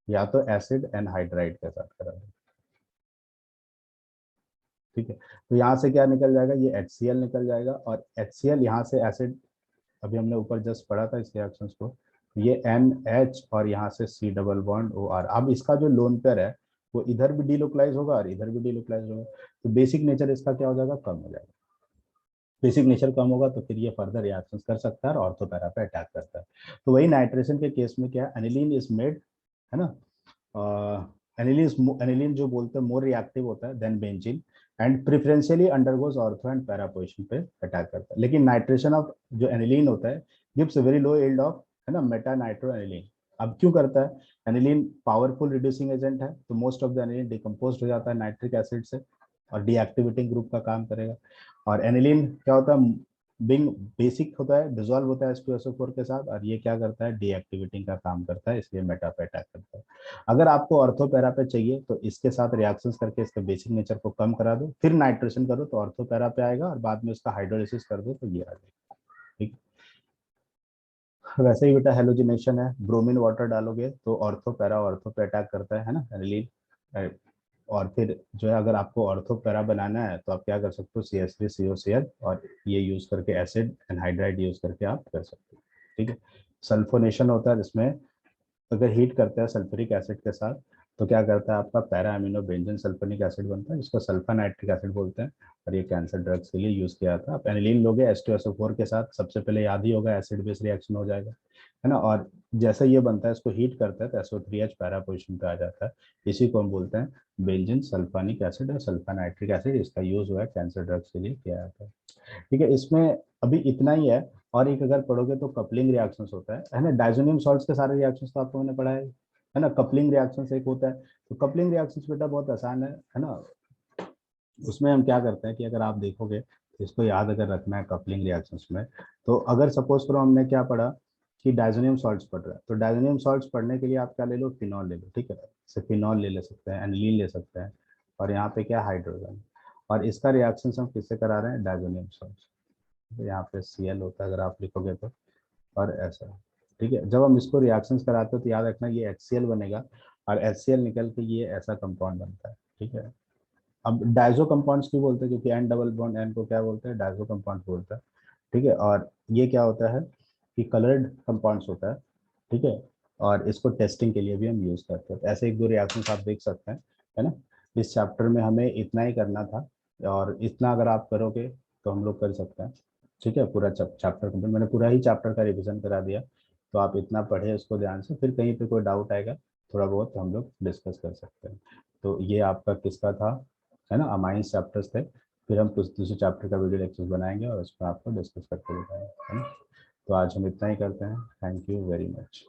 या तो एसिड एनहाइड्राइड के साथ करा दो। ठीक है, तो यहाँ से क्या निकल जाएगा, ये HCl निकल जाएगा, और HCl यहाँ से एसिड, अभी हमने ऊपर जस्ट पढ़ा था इस रिएक्शंस को, ये NH और यहाँ से C डबल बॉन्ड OR। अब इसका जो लोन पेयर है वो इधर भी डिलोकलाइज होगा और इधर भी डिलोकलाइज होगा, तो बेसिक नेचर इसका क्या हो जाएगा, कम हो जाएगा। बेसिक नेचर कम होगा तो फिर ये फर्दर रिएक्शंस कर सकता है और ऑर्थो पैरा पे अटैक करता है। तो वही नाइट्रेशन के केस में क्या है, एनिलीन इज मेड, है ना, एनिलीन जो बोलते हैं मोर रिएक्टिव होता है than benzene, and preferentially undergoes ortho and para position पे अटैक करता है। लेकिन नाइट्रेशन ऑफ जो एनिलीन होता है gives very low yield of, है ना, मेटा नाइट्रो एनिलीन। अब क्यों करता है, एनिलीन पावरफुल रिड्यूसिंग एजेंट है, तो most of the aniline decompose हो जाता है नाइट्रिक एसिड से और डीएक्टिवेटिंग ग्रुप का काम करेगा। और एनिलीन क्या होता है, बिंग बेसिक होता है, डिजोल्व होता है H2SO4 के साथ, और ये क्या करता है, डीएक्टिवेटिंग का काम करता है, इसलिए मेटा पे अटैक करता है। अगर आपको ऑर्थो पैरा पे चाहिए तो इसके साथ रिएक्शंस करके इसके बेसिक नेचर को कम करा दो, फिर नाइट्रेशन करो तो ऑर्थो पैरा पे आएगा, और बाद में उसका हाइड्रोलिसिस कर दो तो ये आ जाएगा। ठीक, वैसे ही बेटा हेलोजिनेशन है, ब्रोमीन वाटर डालोगे तो ऑर्थो पैरा ऑर्थो पे अटैक करता है ना, एनिलीन। और फिर जो है अगर आपको ऑर्थो पैरा बनाना है तो आप क्या कर सकते हो, CH3COCl और ये यूज करके एसिड एनहाइड्राइड यूज करके आप कर सकते हो। ठीक है, सल्फोनेशन होता है जिसमें अगर हीट करते हैं सल्फ्यूरिक एसिड के साथ तो क्या करता है, आपका पैरा अमीनो बेंजन सल्फोनिक एसिड बनता है, जिसको सल्फा नाइट्रिक एसिड बोलते हैं, और ये कैंसर ड्रग्स के लिए यूज किया जाता है। आप एनिलीन लोगे H2SO4 के साथ, सबसे पहले याद ही होगा एसिड बेस रिएक्शन हो जाएगा, है ना, और जैसे ये बनता है इसको हीट करता है तो SO3H पैरा पोजिशन पे आ जाता है। इसी को हम बोलते हैं बेंजन सल्फानिक एसिड और सल्फा नाइट्रिक एसिड, इसका यूज हुआ है कैंसर ड्रग्स के लिए किया जाता है। ठीक है, इसमें अभी इतना ही है। और एक अगर पढ़ोगे तो कपलिंग रिएक्शंस होता है ना, डाइजोनियम सॉल्ट्स के सारे रिएक्शंस तो आपको मैंने पढ़ा है ना। कपलिंग रिएक्शंस एक होता है, तो कपलिंग रिएक्शंस बेटा बहुत आसान है ना। उसमें हम क्या करते हैं कि अगर आप देखोगे तो इसको याद अगर रखना है कपलिंग रिएक्शंस में, तो अगर सपोज करो हमने क्या पढ़ा कि डाइजोनियम सॉल्ट्स पढ़ रहा है, तो डाइजोनियम सॉल्ट्स पढ़ने के लिए आप क्या ले लो, फिनॉल ले लो। ठीक है, जैसे फिनॉल ले सकते हैं, एनिलीन ले सकते हैं, और यहाँ पे क्या हाइड्रोजन, और इसका रिएक्शन हम किससे करा रहे हैं, डाइजोनियम सॉल्ट्स। तो यहाँ पे Cl होता है अगर आप लिखोगे तो, और ऐसा। ठीक है, जब हम इसको रिएक्शंस कराते हो तो याद रखना ये HCl बनेगा, और HCl निकल के ये ऐसा कंपाउंड बनता है। ठीक है, अब डाइजो कंपाउंड्स क्यों बोलते हैं, क्योंकि एन डबल बॉन्ड एन को क्या बोलते हैं, डाइजो कंपाउंड बोलते हैं। ठीक है, और ये क्या होता है कि कलर्ड कंपाउंड्स होता है। ठीक है, और इसको टेस्टिंग के लिए भी हम यूज करते हैं। तो ऐसे एक दो रिएक्शंस आप देख सकते हैं, है ना। इस चैप्टर में हमें इतना ही करना था, और इतना अगर आप करोगे तो हम लोग कर सकते हैं। ठीक है, पूरा चैप्टर कंप्लीट, मैंने पूरा ही चैप्टर का रिवीजन करा दिया, तो आप इतना पढ़े उसको ध्यान से, फिर कहीं पे कोई डाउट आएगा थोड़ा बहुत हम लोग डिस्कस कर सकते हैं। तो ये आपका किसका था, है ना, अमाइंस चैप्टर्स थे। फिर हम कुछ दूसरे चैप्टर का वीडियो लेक्चर बनाएंगे और उसमें आपको डिस्कस करके बताएंगे, है ना। तो आज हम इतना ही करते हैं, थैंक यू वेरी मच।